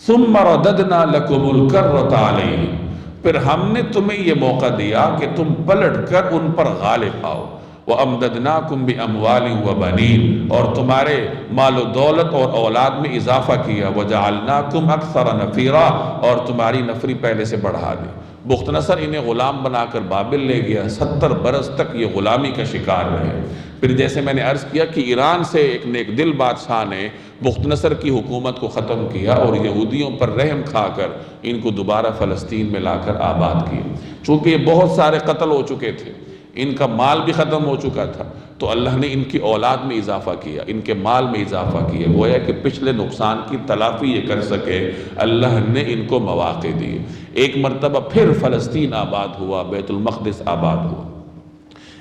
ثُمَّ رَدَدْنَا لَكُمُ الْكَرَّةَ عَلَيْهِمْ، پھر ہم نے تمہیں یہ موقع دیا کہ تم پلٹ کر ان پر غالب آؤ۔ وَأَمْدَدْنَاكُمْ بِأَمْوَالٍ وَبَنِينَ، اور تمہارے مال و دولت اور اولاد میں اضافہ کیا۔ وَجَعَلْنَاكُمْ أَكْثَرَ نَفِيرًا، اور تمہاری نفری پہلے سے بڑھا دی۔ بخت نصر انہیں غلام بنا کر بابل لے گیا، 70 برس تک یہ غلامی کا شکار رہے۔ پھر جیسے میں نے عرض کیا کہ ایران سے ایک نیک دل بادشاہ نے بخت نصر کی حکومت کو ختم کیا اور یہودیوں پر رحم کھا کر ان کو دوبارہ فلسطین میں لا کر آباد کیا۔ چونکہ یہ بہت سارے قتل ہو چکے تھے، ان کا مال بھی ختم ہو چکا تھا، تو اللہ نے ان کی اولاد میں اضافہ کیا، ان کے مال میں اضافہ کیا، گویا کہ پچھلے نقصان کی تلافی یہ کر سکے، اللہ نے ان کو مواقع دیے۔ ایک مرتبہ پھر فلسطین آباد ہوا، بیت المقدس آباد ہوا۔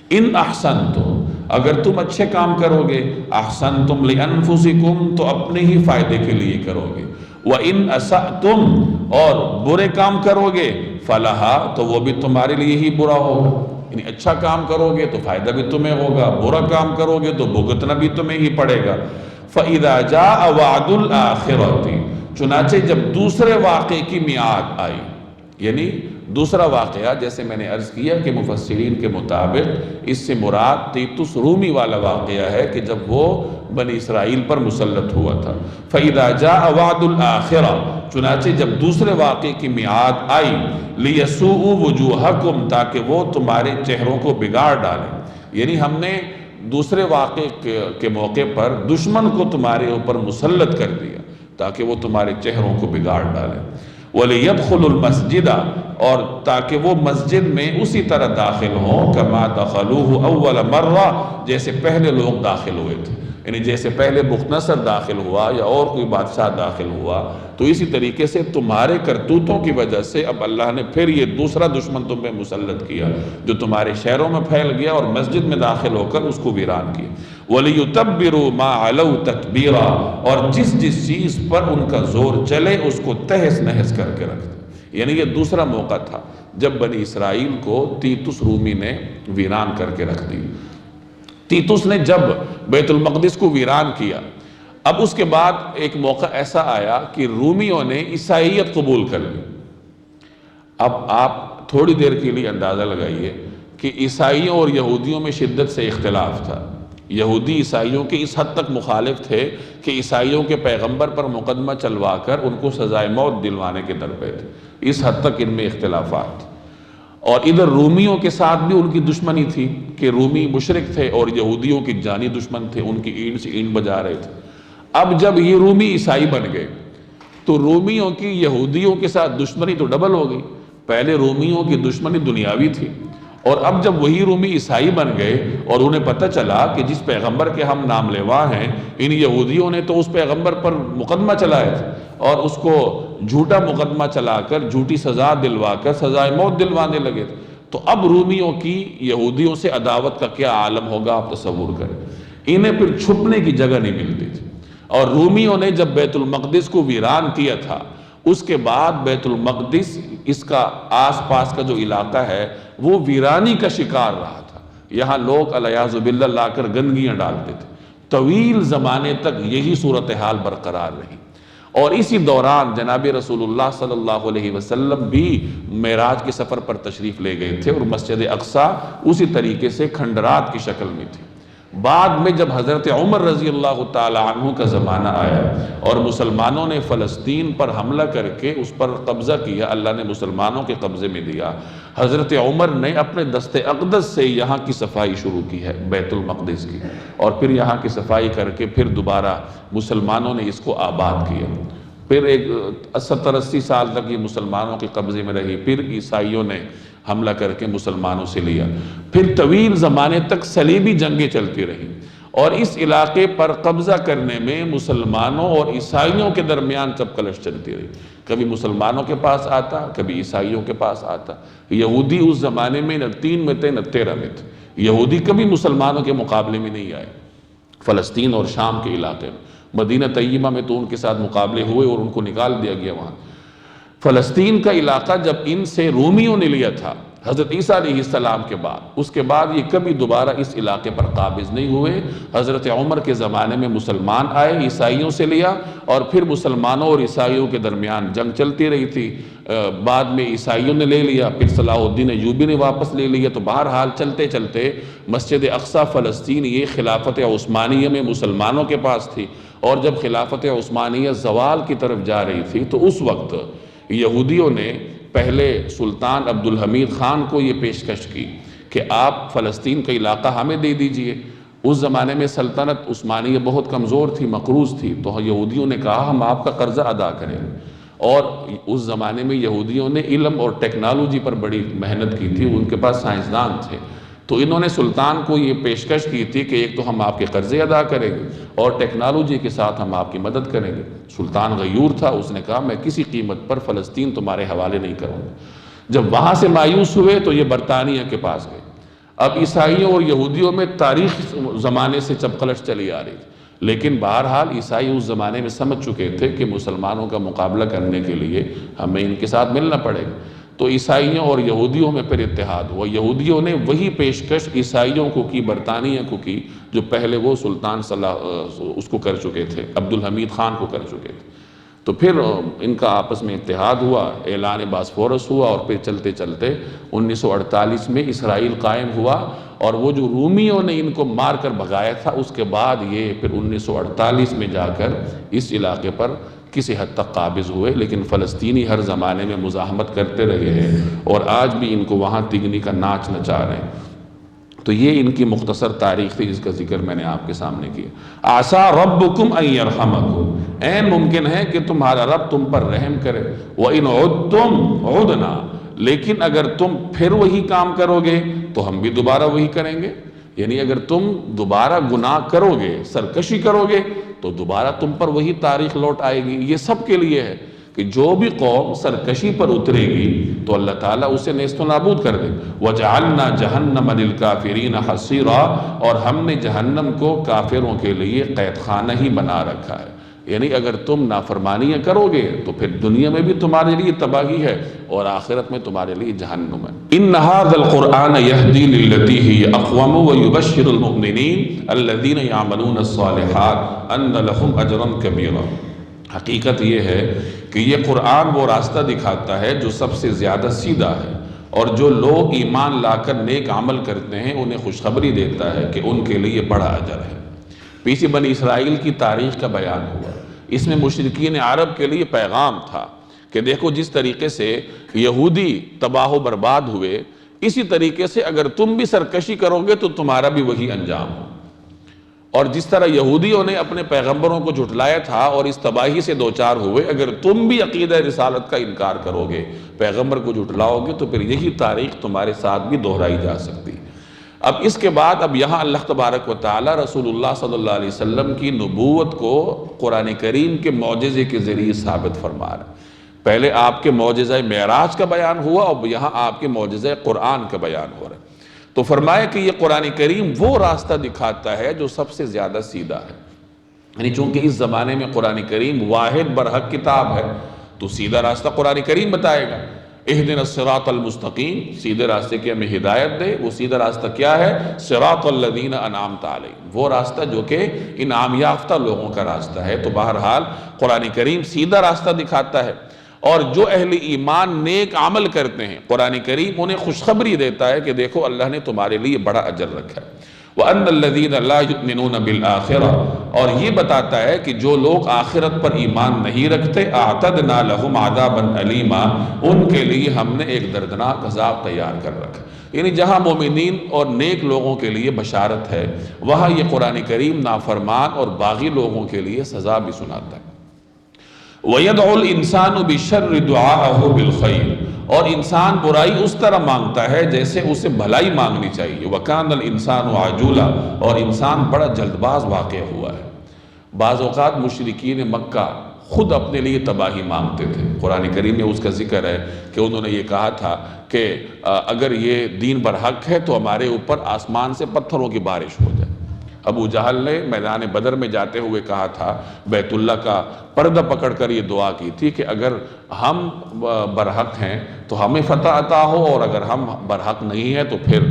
ان احسنتم، اگر تم اچھے کام کرو گے، احسنتم لانفسکم، تو اپنے ہی فائدے کے لیے کرو گے، وان اسأتم، اور برے کام کرو گے، فلہا، تو وہ بھی تمہارے لیے ہی برا ہوگا۔ یعنی اچھا کام کرو گے تو فائدہ بھی تمہیں ہوگا، برا کام کرو گے تو بھگتنا بھی تمہیں ہی پڑے گا۔ فَإِذَا جَاءَ وَعْدُ الْآخِرَةِ، چنانچہ جب دوسرے واقعے کی میعاد آئی، یعنی دوسرا واقعہ جیسے میں نے عرض کیا کہ مفسرین کے مطابق اس سے مراد تیتس رومی والا واقعہ ہے کہ جب وہ بنی اسرائیل پر مسلط ہوا تھا۔ فَإِذَا جَاءَ وَعْدُ الْآخِرَةِ، چنانچہ جب دوسرے واقعے کی میعاد آئی، لِيَسُوءُ وُجُوهَكُمْ، تاکہ وہ تمہارے چہروں کو بگاڑ ڈالیں۔ یعنی ہم نے دوسرے واقعے کے موقع پر دشمن کو تمہارے اوپر مسلط کر دیا تاکہ وہ تمہارے چہروں کو بگاڑ ڈالیں۔ وَلِيَدْخُلُ الْمَسْجِدَ، اور تاکہ وہ مسجد میں اسی طرح داخل ہوں، كَمَا دَخَلُوهُ أَوَّلَ مَرَّةٍ، جیسے پہلے لوگ داخل ہوئے تھے۔ یعنی جیسے پہلے بخت نصر داخل ہوا یا اور کوئی بادشاہ داخل ہوا، تو اسی طریقے سے تمہارے کرتوتوں کی وجہ سے اب اللہ نے پھر یہ دوسرا دشمن تم پہ مسلط کیا جو تمہارے شہروں میں پھیل گیا اور مسجد میں داخل ہو کر اس کو ویران کیا۔ وَلِيُتَبِّرُوا مَا عَلَوْا تَتْبِيرًا، اور جس جس چیز پر ان کا زور چلے اس کو تہس نہس کر کے رکھ دیں۔ یعنی یہ دوسرا موقع تھا جب بنی اسرائیل کو تیتس رومی نے ویران کر کے رکھ دی۔ تیتس نے جب بیت المقدس کو ویران کیا، اب اس کے بعد ایک موقع ایسا آیا کہ رومیوں نے عیسائیت قبول کر لی۔ اب آپ تھوڑی دیر کے لیے اندازہ لگائیے کہ عیسائیوں اور یہودیوں میں شدت سے اختلاف تھا۔ یہودی عیسائیوں کے اس حد تک مخالف تھے کہ عیسائیوں کے پیغمبر پر مقدمہ چلوا کر ان کو سزائے موت دلوانے کے درپے تھے۔ اس حد تک ان میں اختلافات تھے۔ اور ادھر رومیوں کے ساتھ بھی ان کی دشمنی تھی کہ رومی مشرک تھے اور یہودیوں کی جانی دشمن تھے، ان کی اینٹ سے اینٹ بجا رہے تھے۔ اب جب یہ رومی عیسائی بن گئے تو رومیوں کی یہودیوں کے ساتھ دشمنی تو ڈبل ہو گئی۔ پہلے رومیوں کی دشمنی دنیاوی تھی، اور اب جب وہی رومی عیسائی بن گئے اور انہیں پتہ چلا کہ جس پیغمبر کے ہم نام لیوا ہیں، ان یہودیوں نے تو اس پیغمبر پر مقدمہ چلایا تھا اور اس کو جھوٹا مقدمہ چلا کر جھوٹی سزا دلوا کر سزائے موت دلوانے لگے تھے، تو اب رومیوں کی یہودیوں سے عداوت کا کیا عالم ہوگا آپ تصور کریں۔ انہیں پھر چھپنے کی جگہ نہیں ملتی تھی، اور رومیوں نے جب بیت المقدس کو ویران کیا تھا اس کے بعد بیت المقدس اس کا آس پاس کا جو علاقہ ہے وہ ویرانی کا شکار رہا تھا۔ یہاں لوگ علیاذ باللہ لا کر گندگیاں ڈالتے تھے۔ طویل زمانے تک یہی صورتحال برقرار رہی، اور اسی دوران جناب رسول اللہ صلی اللہ علیہ وسلم بھی معراج کے سفر پر تشریف لے گئے تھے اور مسجد اقصیٰ اسی طریقے سے کھنڈرات کی شکل میں تھی۔ بعد میں جب حضرت عمر رضی اللہ تعالی عنہ کا زمانہ آیا اور مسلمانوں نے فلسطین پر حملہ کر کے اس پر قبضہ کیا، اللہ نے مسلمانوں کے قبضے میں دیا، حضرت عمر نے اپنے دست اقدس سے یہاں کی صفائی شروع کی ہے، بیت المقدس کی، اور پھر یہاں کی صفائی کر کے پھر دوبارہ مسلمانوں نے اس کو آباد کیا۔ پھر ایک 70-80 سال تک یہ مسلمانوں کے قبضے میں رہی، پھر عیسائیوں نے حملہ کر کے مسلمانوں سے لیا، پھر طویل زمانے تک صلیبی جنگیں چلتی رہی، اور اس علاقے پر قبضہ کرنے میں مسلمانوں اور عیسائیوں کے درمیان چپکلش چلتی رہی، کبھی مسلمانوں کے پاس آتا، کبھی عیسائیوں کے پاس آتا۔ یہودی اس زمانے میں نہ 3 میں تھے نہ 13 میں تھے، یہودی کبھی مسلمانوں کے مقابلے میں نہیں آئے فلسطین اور شام کے علاقے میں۔ مدینہ طیبہ میں تو ان کے ساتھ مقابلے ہوئے اور ان کو نکال دیا گیا وہاں۔ فلسطین کا علاقہ جب ان سے رومیوں نے لیا تھا حضرت عیسیٰ علیہ السلام کے بعد، اس کے بعد یہ کبھی دوبارہ اس علاقے پر قابض نہیں ہوئے۔ حضرت عمر کے زمانے میں مسلمان آئے، عیسائیوں سے لیا، اور پھر مسلمانوں اور عیسائیوں کے درمیان جنگ چلتی رہی تھی، بعد میں عیسائیوں نے لے لیا، پھر صلاح الدین ایوبی نے واپس لے لیا۔ تو بہرحال چلتے چلتے مسجد اقصی فلسطین یہ خلافت عثمانیہ میں مسلمانوں کے پاس تھی، اور جب خلافت عثمانیہ زوال کی طرف جا رہی تھی تو اس وقت یہودیوں نے پہلے سلطان عبدالحمید خان کو یہ پیشکش کی کہ آپ فلسطین کا علاقہ ہمیں دے دیجئے۔ اس زمانے میں سلطنت عثمانیہ بہت کمزور تھی، مقروض تھی، تو یہودیوں نے کہا ہم آپ کا قرضہ ادا کریں گے۔ اور اس زمانے میں یہودیوں نے علم اور ٹیکنالوجی پر بڑی محنت کی تھی، ان کے پاس سائنسدان تھے، تو انہوں نے سلطان کو یہ پیشکش کی تھی کہ ایک تو ہم آپ کے قرضے ادا کریں گے اور ٹیکنالوجی کے ساتھ ہم آپ کی مدد کریں گے۔ سلطان غیور تھا، اس نے کہا میں کسی قیمت پر فلسطین تمہارے حوالے نہیں کروں گا۔ جب وہاں سے مایوس ہوئے تو یہ برطانیہ کے پاس گئے۔ اب عیسائیوں اور یہودیوں میں تاریخ زمانے سے چپقلش چلی آ رہی تھی، لیکن بہرحال عیسائی اس زمانے میں سمجھ چکے تھے کہ مسلمانوں کا مقابلہ کرنے کے لیے ہمیں ان کے ساتھ ملنا پڑے گا۔ تو عیسائیوں اور یہودیوں میں پھر اتحاد ہوا۔ یہودیوں نے وہی پیشکش عیسائیوں کو کی، برطانیہ کو کی، جو پہلے وہ سلطان اس کو کر چکے تھے، عبدالحمید خان کو کر چکے تھے۔ تو پھر ان کا آپس میں اتحاد ہوا، اعلان باسفورس ہوا، اور پھر چلتے چلتے 1948 میں اسرائیل قائم ہوا، اور وہ جو رومیوں نے ان کو مار کر بھگایا تھا، اس کے بعد یہ پھر 1948 میں جا کر اس علاقے پر کسی حد تک قابض ہوئے۔ لیکن فلسطینی ہر زمانے میں مزاحمت کرتے رہے ہیں، اور آج بھی ان کو وہاں تگنی کا ناچ نچا رہے ہیں۔ تو یہ ان کی مختصر تاریخ تھی جس کا ذکر میں نے آپ کے سامنے کیا۔ عَسَىٰ رَبُّكُمْ أَن يَرْحَمَكُمْ، عین ممکن ہے کہ تمہارا رب تم پر رحم کرے۔ وَإِنْ عُدْتُمْ عُدْنَا، لیکن اگر تم پھر وہی کام کرو گے تو ہم بھی دوبارہ وہی کریں گے۔ یعنی اگر تم دوبارہ گناہ کرو گے، سرکشی کرو گے، تو دوبارہ تم پر وہی تاریخ لوٹ آئے گی۔ یہ سب کے لیے ہے کہ جو بھی قوم سرکشی پر اترے گی تو اللہ تعالیٰ اسے نیست و نابود کر دے۔ وَجَعَلْنَا جَهَنَّمَ لِلْكَافِرِينَ حَصِيرًا، اور ہم نے جہنم کو کافروں کے لیے قید خانہ ہی بنا رکھا ہے۔ یعنی اگر تم نافرمانیاں کرو گے تو پھر دنیا میں بھی تمہارے لیے تباہی ہے اور آخرت میں تمہارے لیے جہنم ہے۔ إِنَّ هَذَا الْقُرْآنَ يَهْدِي لِلَّتِي هِيَ أَقْوَمُ وَيُبَشِّرُ الْمُؤْمِنِينَ الَّذِينَ يَعْمَلُونَ الصَّالِحَاتِ أَنَّ لَهُمْ أَجْرًا كَبِيرًا۔ حقیقت یہ ہے کہ یہ قرآن وہ راستہ دکھاتا ہے جو سب سے زیادہ سیدھا ہے، اور جو لوگ ایمان لا کر نیک عمل کرتے ہیں انہیں خوشخبری دیتا ہے کہ ان کے لیے بڑا اجر ہے۔ پیچھے بنی اسرائیل کی تاریخ کا بیان ہوا، اس میں مشرکین عرب کے لیے پیغام تھا کہ دیکھو جس طریقے سے یہودی تباہ و برباد ہوئے، اسی طریقے سے اگر تم بھی سرکشی کرو گے تو تمہارا بھی وہی انجام ہو۔ اور جس طرح یہودیوں نے اپنے پیغمبروں کو جھٹلایا تھا اور اس تباہی سے دوچار ہوئے، اگر تم بھی عقیدہ رسالت کا انکار کرو گے، پیغمبر کو جھٹلاؤ گے، تو پھر یہی تاریخ تمہارے ساتھ بھی دہرائی جا سکتی۔ اب اس کے بعد اب یہاں اللہ تبارک و تعالی رسول اللہ صلی اللہ علیہ وسلم کی نبوت کو قرآن کریم کے معجزے کے ذریعے ثابت فرما رہا ہے۔ پہلے آپ کے معجزہ معراج کا بیان ہوا، اب یہاں آپ کے معجزہ قرآن کا بیان ہو رہا ہے۔ تو فرمایا کہ یہ قرآن کریم وہ راستہ دکھاتا ہے جو سب سے زیادہ سیدھا ہے۔ یعنی چونکہ اس زمانے میں قرآن کریم واحد برحق کتاب ہے تو سیدھا راستہ قرآن کریم بتائے گا۔ اہدنا الصراط المستقیم، سیدھے راستے کی ہمیں ہدایت دے۔ وہ سیدھا راستہ کیا ہے؟ صراط الذین انعمت علیہم، وہ راستہ جو کہ انعام یافتہ لوگوں کا راستہ ہے۔ تو بہرحال قرآن کریم سیدھا راستہ دکھاتا ہے، اور جو اہل ایمان نیک عمل کرتے ہیں قرآن کریم انہیں خوشخبری دیتا ہے کہ دیکھو اللہ نے تمہارے لیے بڑا اجر رکھا ہے۔ وَأَنَّ الَّذِينَ لَا يُؤْمِنُونَ بِالْآخِرَةِ، اور یہ بتاتا ہے کہ جو لوگ آخرت پر ایمان نہیں رکھتے، اعتدنا لہم عذابا علیما، ان کے لیے ہم نے ایک دردناک عذاب تیار کر رکھا۔ یعنی جہاں مومنین اور نیک لوگوں کے لیے بشارت ہے، وہاں یہ قرآن کریم نافرمان اور باغی لوگوں کے لیے سزا بھی سناتا ہے۔ وَيَدْعُ الْإِنسَانُ بِالشَّرِّ دُعَاءَهُ بِالْخَيْرِ، اور انسان برائی اس طرح مانگتا ہے جیسے اسے بھلائی مانگنی چاہیے۔ وَكَانَ الْإِنسَانُ عَجُولًا، اور انسان بڑا جلد باز واقع ہوا ہے۔ بعض اوقات مشرکین مکہ خود اپنے لیے تباہی مانگتے تھے۔ قرآن کریم میں اس کا ذکر ہے کہ انہوں نے یہ کہا تھا کہ اگر یہ دین برحق ہے تو ہمارے اوپر آسمان سے پتھروں کی بارش ہو جائے۔ ابو جہل نے میدان بدر میں جاتے ہوئے کہا تھا، بیت اللہ کا پردہ پکڑ کر یہ دعا کی تھی کہ اگر ہم برحق ہیں تو ہمیں فتح عطا ہو، اور اگر ہم برحق نہیں ہیں تو پھر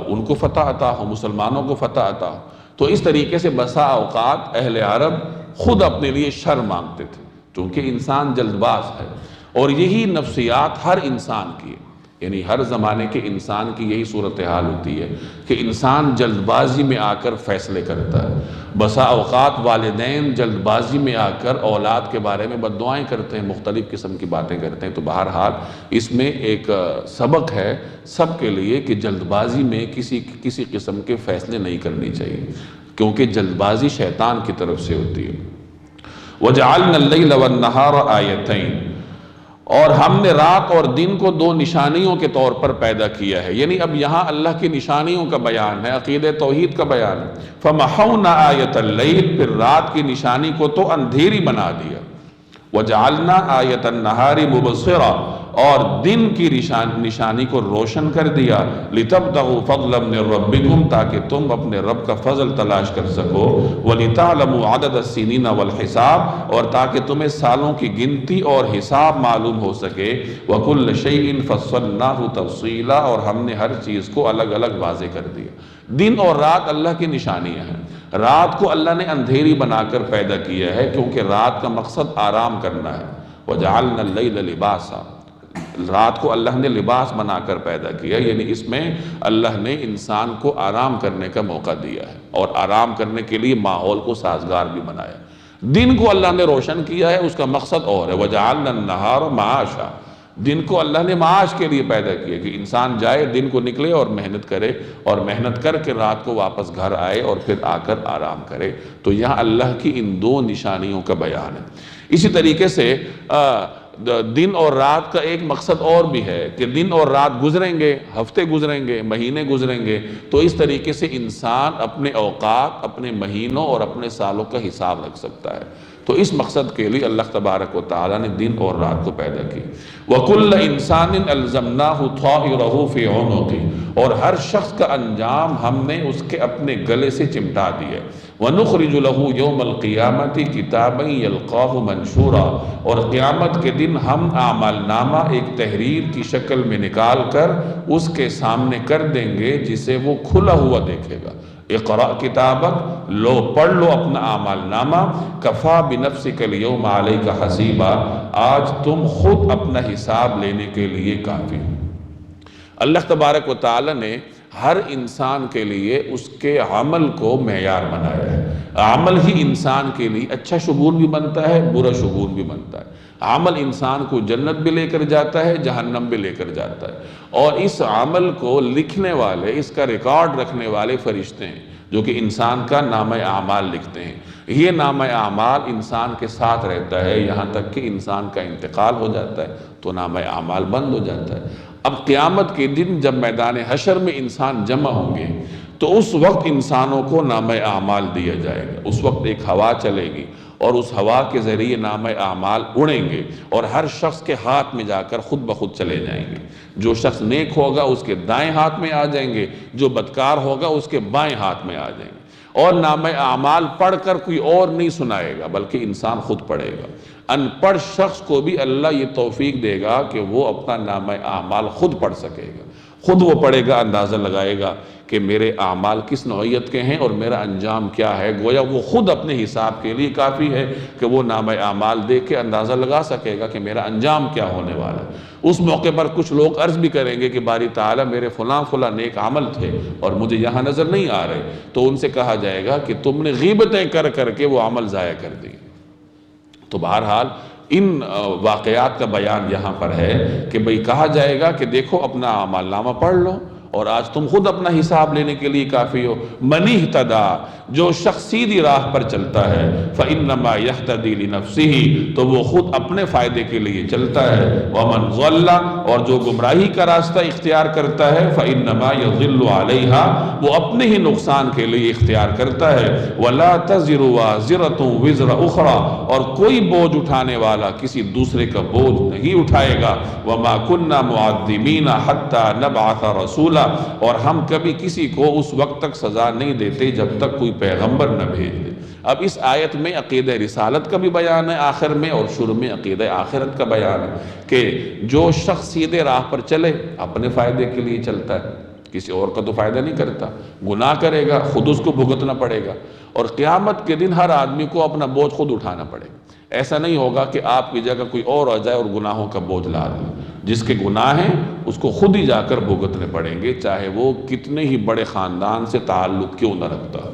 ان کو فتح عطا ہو، مسلمانوں کو فتح عطا ہو۔ تو اس طریقے سے بسا اوقات اہل عرب خود اپنے لیے شر مانگتے تھے، چونکہ انسان جلد باز ہے، اور یہی نفسیات ہر انسان کی ہے۔ یعنی ہر زمانے کے انسان کی یہی صورتحال ہوتی ہے کہ انسان جلد بازی میں آ کر فیصلے کرتا ہے۔ بسا اوقات والدین جلد بازی میں آ کر اولاد کے بارے میں بد دعائیں کرتے ہیں، مختلف قسم کی باتیں کرتے ہیں۔ تو بہرحال اس میں ایک سبق ہے سب کے لیے کہ جلد بازی میں کسی قسم کے فیصلے نہیں کرنی چاہیے، کیونکہ جلد بازی شیطان کی طرف سے ہوتی ہے۔ وَجَعَلْنَا اللَّيْلَ وَالنَّهَارَ آیَتَيْنِ، اور ہم نے رات اور دن کو دو نشانیوں کے طور پر پیدا کیا ہے۔ یعنی اب یہاں اللہ کی نشانیوں کا بیان ہے، عقیدہ توحید کا بیان ہے۔ فَمَحَوْنَا آیَةَ اللَّيْلِ، پھر رات کی نشانی کو تو اندھیری بنا دیا۔ وَجَعَلْنَا آیَةَ النَّهَارِ مُبْصِرَةً، اور دن کی نشانی کو روشن کر دیا۔ لِتَبْتَغُوا فَضْلًا مِّن رَبِّكُمْ، تاکہ تم اپنے رب کا فضل تلاش کر سکو۔ وَلِتَعْلَمُوا عَدَدَ السِّنِينَ وَالْحِسَابَ، اور تاکہ تمہیں سالوں کی گنتی اور حساب معلوم ہو سکے۔ وَكُلَّ شَيْءٍ فَصَّلْنَاهُ تَفْصِيلًا، اور ہم نے ہر چیز کو الگ الگ واضح کر دیا۔ دن اور رات اللہ کی نشانیاں ہیں۔ رات کو اللہ نے اندھیری بنا کر پیدا کیا ہے، کیونکہ رات کا مقصد آرام کرنا ہے۔ وَجَعَلْنَا اللَّيْلَ لِبَاسًا، رات کو اللہ نے لباس بنا کر پیدا کیا، یعنی اس میں اللہ نے انسان کو آرام کرنے کا موقع دیا ہے، اور آرام کرنے کے لیے ماحول کو سازگار بھی بنایا۔ دن کو اللہ نے روشن کیا ہے، اس کا مقصد اور ہے۔ وَجَعَلْنَا النَّهَارَ مَعَاشًا، دن کو اللہ نے معاش کے لیے پیدا کیا کہ انسان جائے، دن کو نکلے اور محنت کرے، اور محنت کر کے رات کو واپس گھر آئے اور پھر آ کر آرام کرے۔ تو یہاں اللہ کی ان دو نشانیوں کا بیان ہے۔ اسی طریقے سے دن اور رات کا ایک مقصد اور بھی ہے کہ دن اور رات گزریں گے، ہفتے گزریں گے، مہینے گزریں گے، تو اس طریقے سے انسان اپنے اوقات، اپنے مہینوں اور اپنے سالوں کا حساب رکھ سکتا ہے۔ تو اس مقصد کے لیے اللہ تبارک و تعالیٰ نے دن اور رات کو پیدا کی۔ وَكُلَّ إِنسَانٍ أَلْزَمْنَاهُ طَائِرَهُ فِي عُنُقِهِ، اور ہر شخص کا انجام ہم نے اس کے اپنے گلے سے چمٹا دیا۔ وَنُخْرِجُ لَهُ يَوْمَ الْقِيَامَةِ كِتَابًا يَلْقَاهُ مَنْشُورًا، اور قیامت کے دن ہم اعمال نامہ ایک تحریر کی شکل میں نکال کر اس کے سامنے کر دیں گے، جسے وہ کھلا ہوا دیکھے گا۔ اقرأ کتابک، لو پڑھ لو اپنا اعمال نامہ، کفا بنفسک اليوم علیک حسیبا، آج تم خود اپنا حساب لینے کے لیے کافی ہو۔ اللہ تبارک و تعالی نے ہر انسان کے لیے اس کے عمل کو معیار بنایا ہے۔ عمل ہی انسان کے لیے اچھا شگون بھی بنتا ہے، برا شگون بھی بنتا ہے۔ عمل انسان کو جنت بھی لے کر جاتا ہے، جہنم بھی لے کر جاتا ہے، اور اس عمل کو لکھنے والے، اس کا ریکارڈ رکھنے والے فرشتے ہیں جو کہ انسان کا نامہ اعمال لکھتے ہیں۔ یہ نامہ اعمال انسان کے ساتھ رہتا ہے یہاں تک کہ انسان کا انتقال ہو جاتا ہے تو نامہ اعمال بند ہو جاتا ہے۔ اب قیامت کے دن جب میدان حشر میں انسان جمع ہوں گے تو اس وقت انسانوں کو نامہ اعمال دیا جائے گا۔ اس وقت ایک ہوا چلے گی اور اس ہوا کے ذریعے نامہ اعمال اڑیں گے اور ہر شخص کے ہاتھ میں جا کر خود بخود چلے جائیں گے۔ جو شخص نیک ہوگا اس کے دائیں ہاتھ میں آ جائیں گے، جو بدکار ہوگا اس کے بائیں ہاتھ میں آ جائیں گے، اور نامہ اعمال پڑھ کر کوئی اور نہیں سنائے گا بلکہ انسان خود پڑھے گا۔ ان پڑھ شخص کو بھی اللہ یہ توفیق دے گا کہ وہ اپنا نامہ اعمال خود پڑھ سکے گا، خود وہ پڑھے گا، اندازہ لگائے گا کہ میرے اعمال کس نوعیت کے ہیں اور میرا انجام کیا ہے۔ گویا وہ خود اپنے حساب کے لیے کافی ہے کہ وہ نامہ اعمال دیکھ کے اندازہ لگا سکے گا کہ میرا انجام کیا ہونے والا ہے۔ اس موقع پر کچھ لوگ عرض بھی کریں گے کہ باری تعالیٰ میرے فلاں فلاں نیک عمل تھے اور مجھے یہاں نظر نہیں آ رہے، تو ان سے کہا جائے گا کہ تم نے غیبتیں کر کر کے وہ عمل ضائع کر دی۔ تو بہرحال ان واقعات کا بیان یہاں پر ہے کہ بھئی کہا جائے گا کہ دیکھو اپنا اعمال نامہ پڑھ لو اور آج تم خود اپنا حساب لینے کے لیے کافی ہو۔ من اہتدی، جو شخص سیدھی راہ پر چلتا ہے، فإنما یہتدی لنفسہ، تو وہ خود اپنے فائدے کے لیے چلتا ہے۔ ومن ضل، اور جو گمراہی کا راستہ اختیار کرتا ہے، فإنما یضل علیہا، وہ اپنے ہی نقصان کے لیے اختیار کرتا ہے۔ ولا تزر وازرۃ وزر اخری، اور کوئی بوجھ اٹھانے والا کسی دوسرے کا بوجھ نہیں اٹھائے گا۔ وما كنا معذبین حتی نبعث رسولا، اور ہم کبھی کسی کو اس وقت تک سزا نہیں دیتے جب تک کوئی پیغمبر نہ بھیج دے۔ اب اس آیت میں عقیدہ رسالت کا بھی بیان ہے آخر میں، اور شروع میں عقیدہ آخرت کا بیان ہے کہ جو شخص سیدھے راہ پر چلے اپنے فائدے کے لیے چلتا ہے، کسی اور کا تو فائدہ نہیں کرتا، گناہ کرے گا خود اس کو بھگتنا پڑے گا، اور قیامت کے دن ہر آدمی کو اپنا بوجھ خود اٹھانا پڑے گا۔ ایسا نہیں ہوگا کہ آپ کی جگہ کوئی اور آ جائے اور گناہوں کا بوجھ لا دے۔ جس کے گناہ ہیں اس کو خود ہی جا کر بھگتنے پڑیں گے، چاہے وہ کتنے ہی بڑے خاندان سے تعلق کیوں نہ رکھتا ہو۔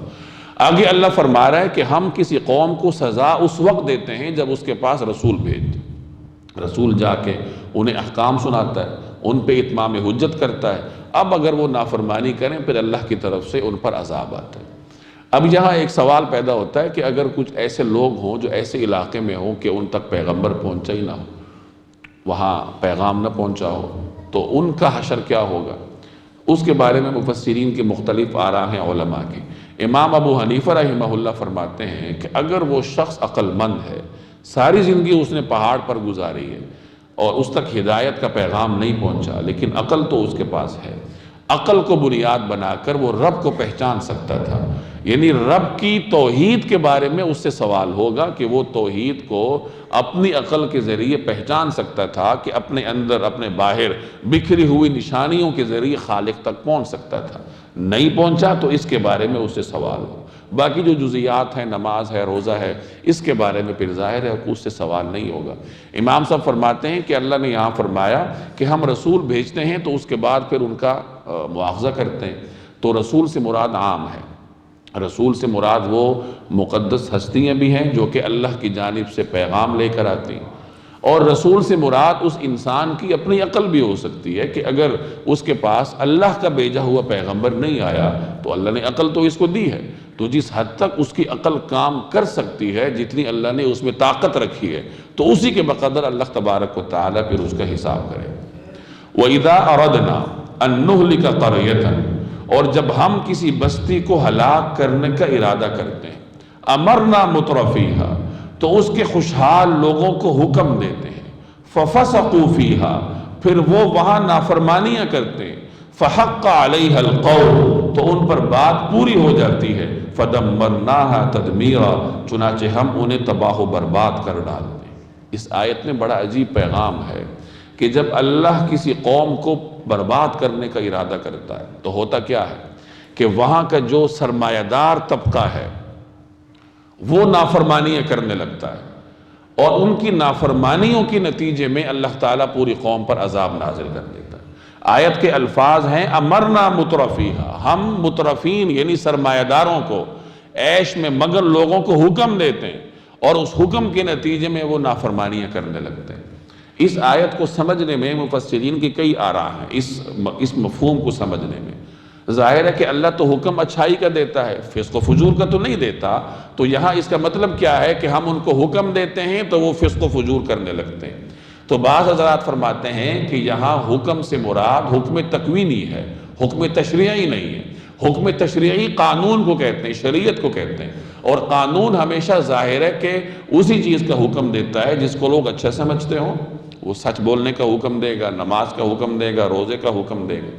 آگے اللہ فرما رہا ہے کہ ہم کسی قوم کو سزا اس وقت دیتے ہیں جب اس کے پاس رسول بھیجتے ہیں۔ رسول جا کے انہیں احکام سناتا ہے، ان پہ اتمام حجت کرتا ہے۔ اب اگر وہ نافرمانی کریں پھر اللہ کی طرف سے ان پر عذاب آتا ہے۔ اب یہاں ایک سوال پیدا ہوتا ہے کہ اگر کچھ ایسے لوگ ہوں جو ایسے علاقے میں ہوں کہ ان تک پیغمبر پہنچا ہی نہ ہو، وہاں پیغام نہ پہنچا ہو، تو ان کا حشر کیا ہوگا؟ اس کے بارے میں مفسرین کے مختلف آراء ہیں علماء کی۔ امام ابو حنیفہ رحمہ اللہ فرماتے ہیں کہ اگر وہ شخص عقل مند ہے، ساری زندگی اس نے پہاڑ پر گزاری ہے اور اس تک ہدایت کا پیغام نہیں پہنچا، لیکن عقل تو اس کے پاس ہے، عقل کو بنیاد بنا کر وہ رب کو پہچان سکتا تھا، یعنی رب کی توحید کے بارے میں اس سے سوال ہوگا کہ وہ توحید کو اپنی عقل کے ذریعے پہچان سکتا تھا کہ اپنے اندر اپنے باہر بکھری ہوئی نشانیوں کے ذریعے خالق تک پہنچ سکتا تھا، نہیں پہنچا تو اس کے بارے میں اس سے سوال ہو۔ باقی جو جزیات ہیں، نماز ہے، روزہ ہے، اس کے بارے میں پھر ظاہر ہے کہ اس سے سوال نہیں ہوگا۔ امام صاحب فرماتے ہیں کہ اللہ نے یہاں فرمایا کہ ہم رسول بھیجتے ہیں تو اس کے بعد پھر ان کا مواخذہ کرتے ہیں، تو رسول سے مراد عام ہے۔ رسول سے مراد وہ مقدس ہستیاں بھی ہیں جو کہ اللہ کی جانب سے پیغام لے کر آتی ہیں، اور رسول سے مراد اس انسان کی اپنی عقل بھی ہو سکتی ہے کہ اگر اس کے پاس اللہ کا بھیجا ہوا پیغمبر نہیں آیا تو اللہ نے عقل تو اس کو دی ہے، تو جس حد تک اس کی عقل کام کر سکتی ہے، جتنی اللہ نے اس میں طاقت رکھی ہے، تو اسی کے بقدر اللہ تبارک و تعالیٰ پھر اس کا حساب کرے۔ وَإِذَا أَرَدْنَا أَن نُهْلِكَ قَرْيَةً، اور جب ہم کسی بستی کو ہلاک کرنے کا ارادہ کرتے ہیں، امرنا مترفیہا، تو اس کے خوشحال لوگوں کو حکم دیتے ہیں، ففسقوا فیہا، پھر وہ وہاں نافرمانیاں کرتے ہیں، فحق علیہا القول، تو ان پر بات پوری ہو جاتی ہے، فدمرناہا تدمیرا، چنانچہ ہم انہیں تباہ و برباد کر ڈالتے ہیں۔ اس آیت میں بڑا عجیب پیغام ہے کہ جب اللہ کسی قوم کو برباد کرنے کا ارادہ کرتا ہے تو ہوتا کیا ہے کہ وہاں کا جو سرمایہ دار طبقہ ہے وہ نافرمانیاں کرنے لگتا ہے، اور ان کی نافرمانیوں کے نتیجے میں اللہ تعالیٰ پوری قوم پر عذاب نازل کر دیتا ہے۔ آیت کے الفاظ ہیں امرنا مترفیہا، ہم مترفین یعنی سرمایہ داروں کو، عیش میں مگن لوگوں کو حکم دیتے ہیں، اور اس حکم کے نتیجے میں وہ نافرمانیاں کرنے لگتے ہیں۔ اس آیت کو سمجھنے میں مفسرین کی کئی آراء ہیں، اس مفہوم کو سمجھنے میں۔ ظاہر ہے کہ اللہ تو حکم اچھائی کا دیتا ہے، فسق و فجور کا تو نہیں دیتا، تو یہاں اس کا مطلب کیا ہے کہ ہم ان کو حکم دیتے ہیں تو وہ فسق و فجور کرنے لگتے ہیں۔ تو بعض حضرات فرماتے ہیں کہ یہاں حکم سے مراد حکم تکوینی ہے، حکم تشریعی نہیں ہے۔ حکم تشریعی قانون کو کہتے ہیں، شریعت کو کہتے ہیں، اور قانون ہمیشہ ظاہر ہے کہ اسی چیز کا حکم دیتا ہے جس کو لوگ اچھا سمجھتے ہوں۔ وہ سچ بولنے کا حکم دے گا، نماز کا حکم دے گا، روزے کا حکم دے گا۔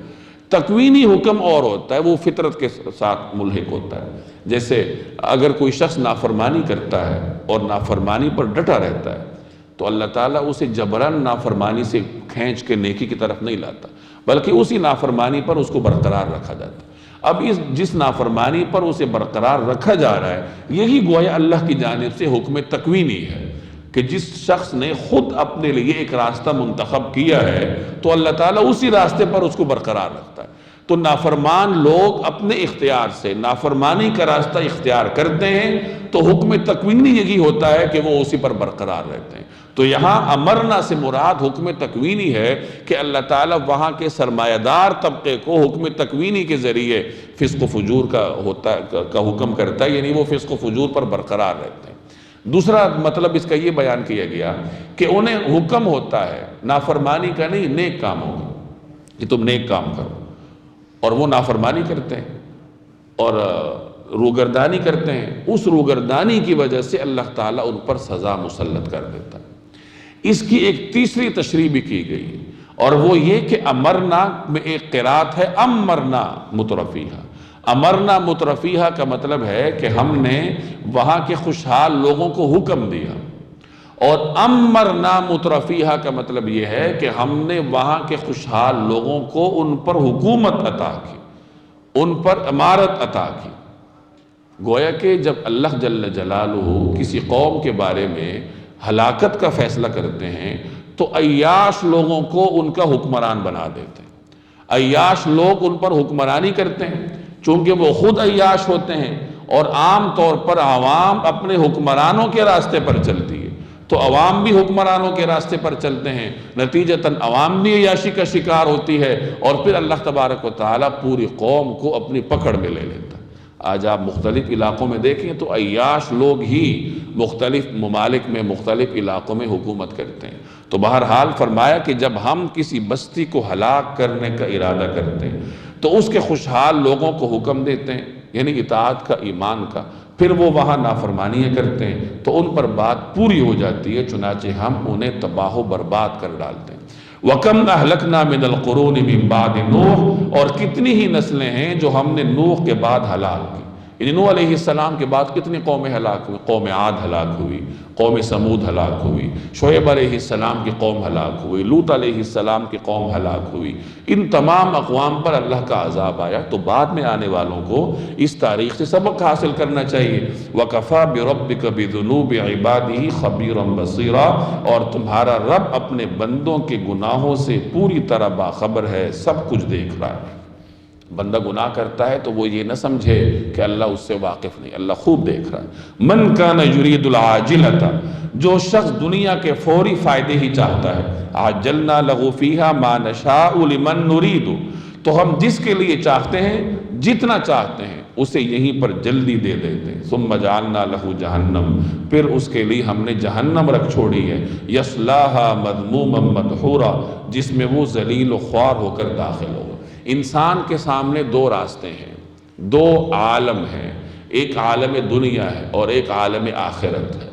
تکوینی حکم اور ہوتا ہے، وہ فطرت کے ساتھ ملحق ہوتا ہے۔ جیسے اگر کوئی شخص نافرمانی کرتا ہے اور نافرمانی پر ڈٹا رہتا ہے تو اللہ تعالیٰ اسے جبراً نافرمانی سے کھینچ کے نیکی کی طرف نہیں لاتا، بلکہ اسی نافرمانی پر اس کو برقرار رکھا جاتا ہے۔ اب جس نافرمانی پر اسے برقرار رکھا جا رہا ہے، یہی گویا اللہ کی جانب سے حکم تکوینی ہے کہ جس شخص نے خود اپنے لیے ایک راستہ منتخب کیا ہے تو اللہ تعالیٰ اسی راستے پر اس کو برقرار رکھتا ہے۔ تو نافرمان لوگ اپنے اختیار سے نافرمانی کا راستہ اختیار کرتے ہیں تو حکم تکوینی یہی ہوتا ہے کہ وہ اسی پر برقرار رہتے ہیں۔ تو یہاں امرنا سے مراد حکم تکوینی ہے کہ اللہ تعالیٰ وہاں کے سرمایہ دار طبقے کو حکم تکوینی کے ذریعے فسق و فجور کا حکم کرتا ہے، یعنی وہ فسق و فجور پر برقرار رہتے ہیں۔ دوسرا مطلب اس کا یہ بیان کیا گیا کہ انہیں حکم ہوتا ہے نافرمانی کا نہیں، نیک کاموں کا، کہ تم نیک کام کرو، اور وہ نافرمانی کرتے ہیں اور روگردانی کرتے ہیں۔ اس روگردانی کی وجہ سے اللہ تعالیٰ ان پر سزا مسلط کر دیتا ہے۔ اس کی ایک تیسری تشریح بھی کی گئی ہے، اور وہ یہ کہ امرنا میں ایک قرات ہے امرنا مترفیہا۔ امرنا مترفیہا کا مطلب ہے کہ ہم نے وہاں کے خوشحال لوگوں کو حکم دیا، اور امرنا مترفیہا کا مطلب یہ ہے کہ ہم نے وہاں کے خوشحال لوگوں کو ان پر حکومت عطا کی، ان پر امارت عطا کی۔ گویا کہ جب اللہ جل جلالہ کسی قوم کے بارے میں ہلاکت کا فیصلہ کرتے ہیں تو عیاش لوگوں کو ان کا حکمران بنا دیتے ہیں۔ عیاش لوگ ان پر حکمرانی کرتے ہیں، چونکہ وہ خود عیاش ہوتے ہیں، اور عام طور پر عوام اپنے حکمرانوں کے راستے پر چلتی ہے، تو عوام بھی حکمرانوں کے راستے پر چلتے ہیں، نتیجتاً عوام بھی عیاشی کا شکار ہوتی ہے، اور پھر اللہ تبارک و تعالیٰ پوری قوم کو اپنی پکڑ میں لے لیتا ہے۔ آج آپ مختلف علاقوں میں دیکھیں تو عیاش لوگ ہی مختلف ممالک میں مختلف علاقوں میں حکومت کرتے ہیں۔ تو بہرحال فرمایا کہ جب ہم کسی بستی کو ہلاک کرنے کا ارادہ کرتے ہیں تو اس کے خوشحال لوگوں کو حکم دیتے ہیں، یعنی اطاعت کا، ایمان کا، پھر وہ وہاں نافرمانیاں کرتے ہیں تو ان پر بات پوری ہو جاتی ہے، چنانچہ ہم انہیں تباہ و برباد کر ڈالتے ہیں۔ وَكَمْ أَهْلَكْنَا مِنَ الْقُرُونِ مِن بَعْدِ نوح، اور کتنی ہی نسلیں ہیں جو ہم نے نوح کے بعد ہلاک کی۔ یعنی نوح علیہ السلام کے بعد کتنی قومیں ہلاک ہوئی؟ قوم عاد ہلاک ہوئی، قوم سمود ہلاک ہوئی، شعیب علیہ السلام کی قوم ہلاک ہوئی، لوط علیہ السلام کی قوم ہلاک ہوئی۔ ان تمام اقوام پر اللہ کا عذاب آیا، تو بعد میں آنے والوں کو اس تاریخ سے سبق حاصل کرنا چاہیے۔ وَكَفَى بِرَبِّكَ بِذُنُوبِ عِبَادِهِ خَبِيرًا بَصِيرًا، اور تمہارا رب اپنے بندوں کے گناہوں سے پوری طرح باخبر ہے، سب کچھ دیکھ رہا ہے۔ بندہ گناہ کرتا ہے تو وہ یہ نہ سمجھے کہ اللہ اس سے واقف نہیں، اللہ خوب دیکھ رہا ہے۔ من کان یرید العاجلۃ، جو شخص دنیا کے فوری فائدے ہی چاہتا ہے، عجلنا لہ فیہا ما نشاء لمن نرید، تو ہم جس کے لیے چاہتے ہیں، جتنا چاہتے ہیں، اسے یہیں پر جلدی دے دیتے ہیں۔ ثم جعلنا لہ جہنم، پھر اس کے لیے ہم نے جہنم رکھ چھوڑی ہے، یصلاھا مذموما مدحورا، جس میں وہ ذلیل و خوار ہو کر داخل ہوگا۔ انسان کے سامنے دو راستے ہیں، دو عالم ہیں، ایک عالم دنیا ہے اور ایک عالم آخرت ہے۔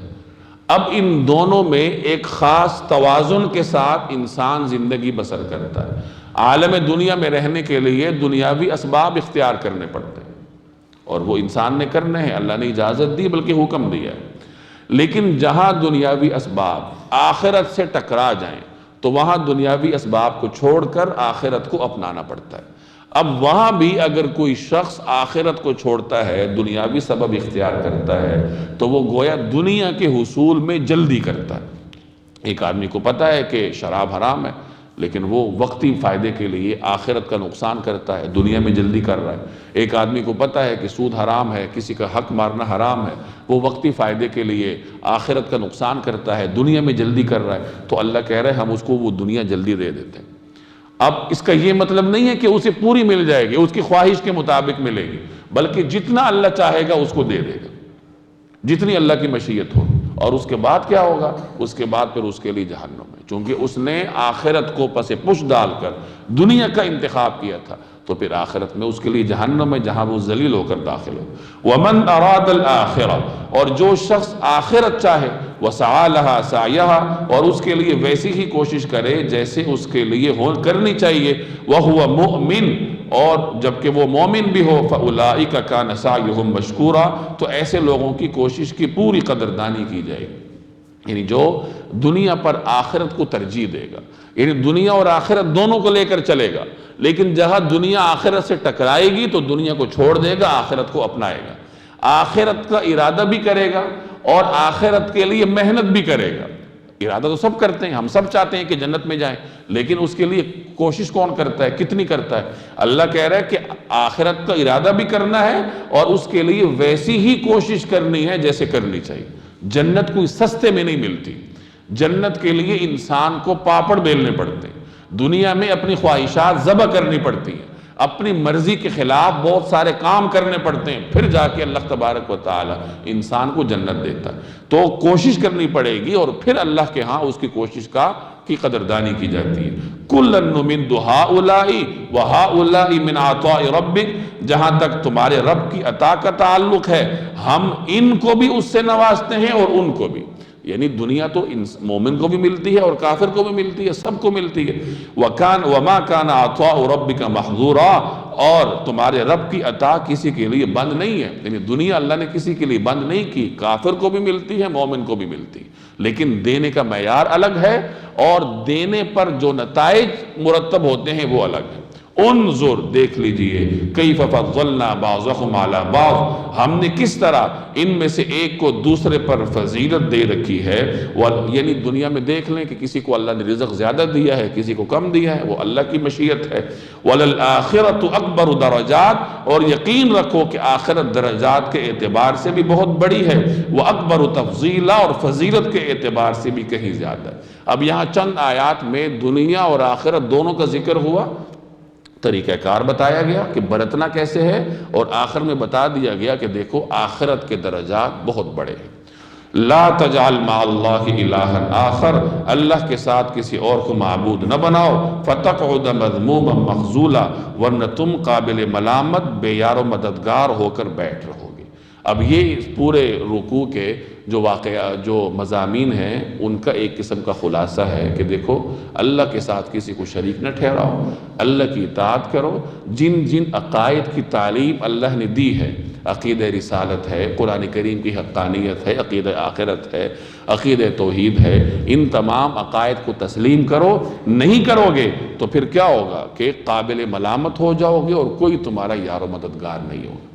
اب ان دونوں میں ایک خاص توازن کے ساتھ انسان زندگی بسر کرتا ہے۔ عالم دنیا میں رہنے کے لیے دنیاوی اسباب اختیار کرنے پڑتے ہیں، اور وہ انسان نے کرنے ہیں، اللہ نے اجازت دی بلکہ حکم دیا ہے۔ لیکن جہاں دنیاوی اسباب آخرت سے ٹکرا جائیں تو وہاں دنیاوی اسباب کو چھوڑ کر آخرت کو اپنانا پڑتا ہے۔ اب وہاں بھی اگر کوئی شخص آخرت کو چھوڑتا ہے، دنیاوی سبب اختیار کرتا ہے، تو وہ گویا دنیا کے حصول میں جلدی کرتا ہے۔ ایک آدمی کو پتہ ہے کہ شراب حرام ہے، لیکن وہ وقتی فائدے کے لیے آخرت کا نقصان کرتا ہے، دنیا میں جلدی کر رہا ہے۔ ایک آدمی کو پتہ ہے کہ سود حرام ہے، کسی کا حق مارنا حرام ہے، وہ وقتی فائدے کے لیے آخرت کا نقصان کرتا ہے، دنیا میں جلدی کر رہا ہے، تو اللہ کہہ رہے ہیں ہم اس کو وہ دنیا جلدی دے دیتے ہیں۔ اب اس کا یہ مطلب نہیں ہے کہ اسے پوری مل جائے گی، اس کی خواہش کے مطابق ملے گی، بلکہ جتنا اللہ چاہے گا اس کو دے دے گا، جتنی اللہ کی مشیت ہو۔ اور اس کے بعد کیا ہوگا؟ اس کے بعد پھر اس کے لیے جہنم ہے، چونکہ اس نے آخرت کو پس پش ڈال کر دنیا کا انتخاب کیا تھا، تو پھر آخرت میں اس کے لیے جہنم ہے جہاں وہ ذلیل ہو کر داخل ہو۔ وَمَنْ أَرَادَ الْآخِرَةَ، اور جو شخص آخرت چاہے، وَسَعَى لَهَا سَعْيَهَا، اور اس کے لیے ویسی ہی کوشش کرے جیسے اس کے لیے کرنی چاہیے، وَهُوَ مُؤْمِنٌ، اور جبکہ وہ مومن بھی ہو، فَأُولَئِكَ كَانَ سَعْيُهُمْ مَشْكُورًا، تو ایسے لوگوں کی کوشش کی پوری قدردانی کی جائے گی۔ یعنی جو دنیا پر آخرت کو ترجیح دے گا، یعنی دنیا اور آخرت دونوں کو لے کر چلے گا، لیکن جہاں دنیا آخرت سے ٹکرائے گی تو دنیا کو چھوڑ دے گا، آخرت کو اپنائے گا، آخرت کا ارادہ بھی کرے گا اور آخرت کے لیے محنت بھی کرے گا۔ ارادہ تو سب کرتے ہیں، ہم سب چاہتے ہیں کہ جنت میں جائیں، لیکن اس کے لیے کوشش کون کرتا ہے، کتنی کرتا ہے؟ اللہ کہہ رہا ہے کہ آخرت کا ارادہ بھی کرنا ہے اور اس کے لیے ویسی ہی کوشش کرنی ہے جیسے کرنی چاہیے۔ جنت کوئی سستے میں نہیں ملتی، جنت کے لیے انسان کو پاپڑ بیلنے پڑتے ہیں، دنیا میں اپنی خواہشات ذبح کرنی پڑتی ہیں، اپنی مرضی کے خلاف بہت سارے کام کرنے پڑتے ہیں، پھر جا کے اللہ تبارک و تعالی انسان کو جنت دیتا ہے۔ تو کوشش کرنی پڑے گی اور پھر اللہ کے ہاں اس کی کوشش کی قدردانی کی جاتی ہے۔ کُلًّا نُمِدُّ ہَؤُلَاءِ وَہَؤُلَاءِ مِنْ عَطَاءِ رَبِّكَ، جہاں تک تمہارے رب کی عطا کا تعلق ہے ہم ان کو بھی اس سے نوازتے ہیں اور ان کو بھی، یعنی دنیا تو مومن کو بھی ملتی ہے اور کافر کو بھی ملتی ہے، سب کو ملتی ہے۔ وَمَا كَانَ عَطَاءُ رَبِّكَ مَحْظُورًا، اور تمہارے رب کی عطا کسی کے لیے بند نہیں ہے، یعنی دنیا اللہ نے کسی کے لیے بند نہیں کی، کافر کو بھی ملتی ہے، مومن کو بھی ملتی ہے، لیکن دینے کا معیار الگ ہے اور دینے پر جو نتائج مرتب ہوتے ہیں وہ الگ ہے۔ انظر، دیکھ لیجئے، کیف فضلنا بعضهم علی بعض، ہم نے کس طرح ان میں سے ایک کو دوسرے پر فضیلت دے رکھی ہے۔ یعنی دنیا میں دیکھ لیں کہ کسی کو اللہ نے رزق زیادہ دیا ہے، کسی کو کم دیا ہے، وہ اللہ کی مشیت ہے۔ وَلَلْآخِرَةُ أَكْبَرُ دَرَجَاتٍ، اور یقین رکھو کہ آخرت درجات کے اعتبار سے بھی بہت بڑی ہے، وَأَكْبَرُ تَفْضِيلًا، اور فضیلت کے اعتبار سے بھی کہیں زیادہ ہے۔ اب یہاں چند آیات میں دنیا اور آخرت دونوں کا ذکر ہوا، طریقہ کار بتایا گیا کہ برتنا کیسے ہے، اور آخر میں بتا دیا گیا کہ دیکھو آخرت کے درجات بہت بڑے ہیں۔ لا تجعل مع اللہ الہا آخر، اللہ کے ساتھ کسی اور کو معبود نہ بناؤ، فتقعد مذموما مخذولا، ورنہ تم قابل ملامت بے یار و مددگار ہو کر بیٹھ رہو گے۔ اب یہ اس پورے رکوع کے جو مضامین ہیں ان کا ایک قسم کا خلاصہ ہے کہ دیکھو اللہ کے ساتھ کسی کو شریک نہ ٹھہراؤ، اللہ کی اطاعت کرو، جن جن عقائد کی تعلیم اللہ نے دی ہے، عقیدہ رسالت ہے، قرآن کریم کی حقانیت ہے، عقیدہ آخرت ہے، عقیدہ توحید ہے، ان تمام عقائد کو تسلیم کرو۔ نہیں کرو گے تو پھر کیا ہوگا کہ قابل ملامت ہو جاؤ گے اور کوئی تمہارا یار و مددگار نہیں ہوگا۔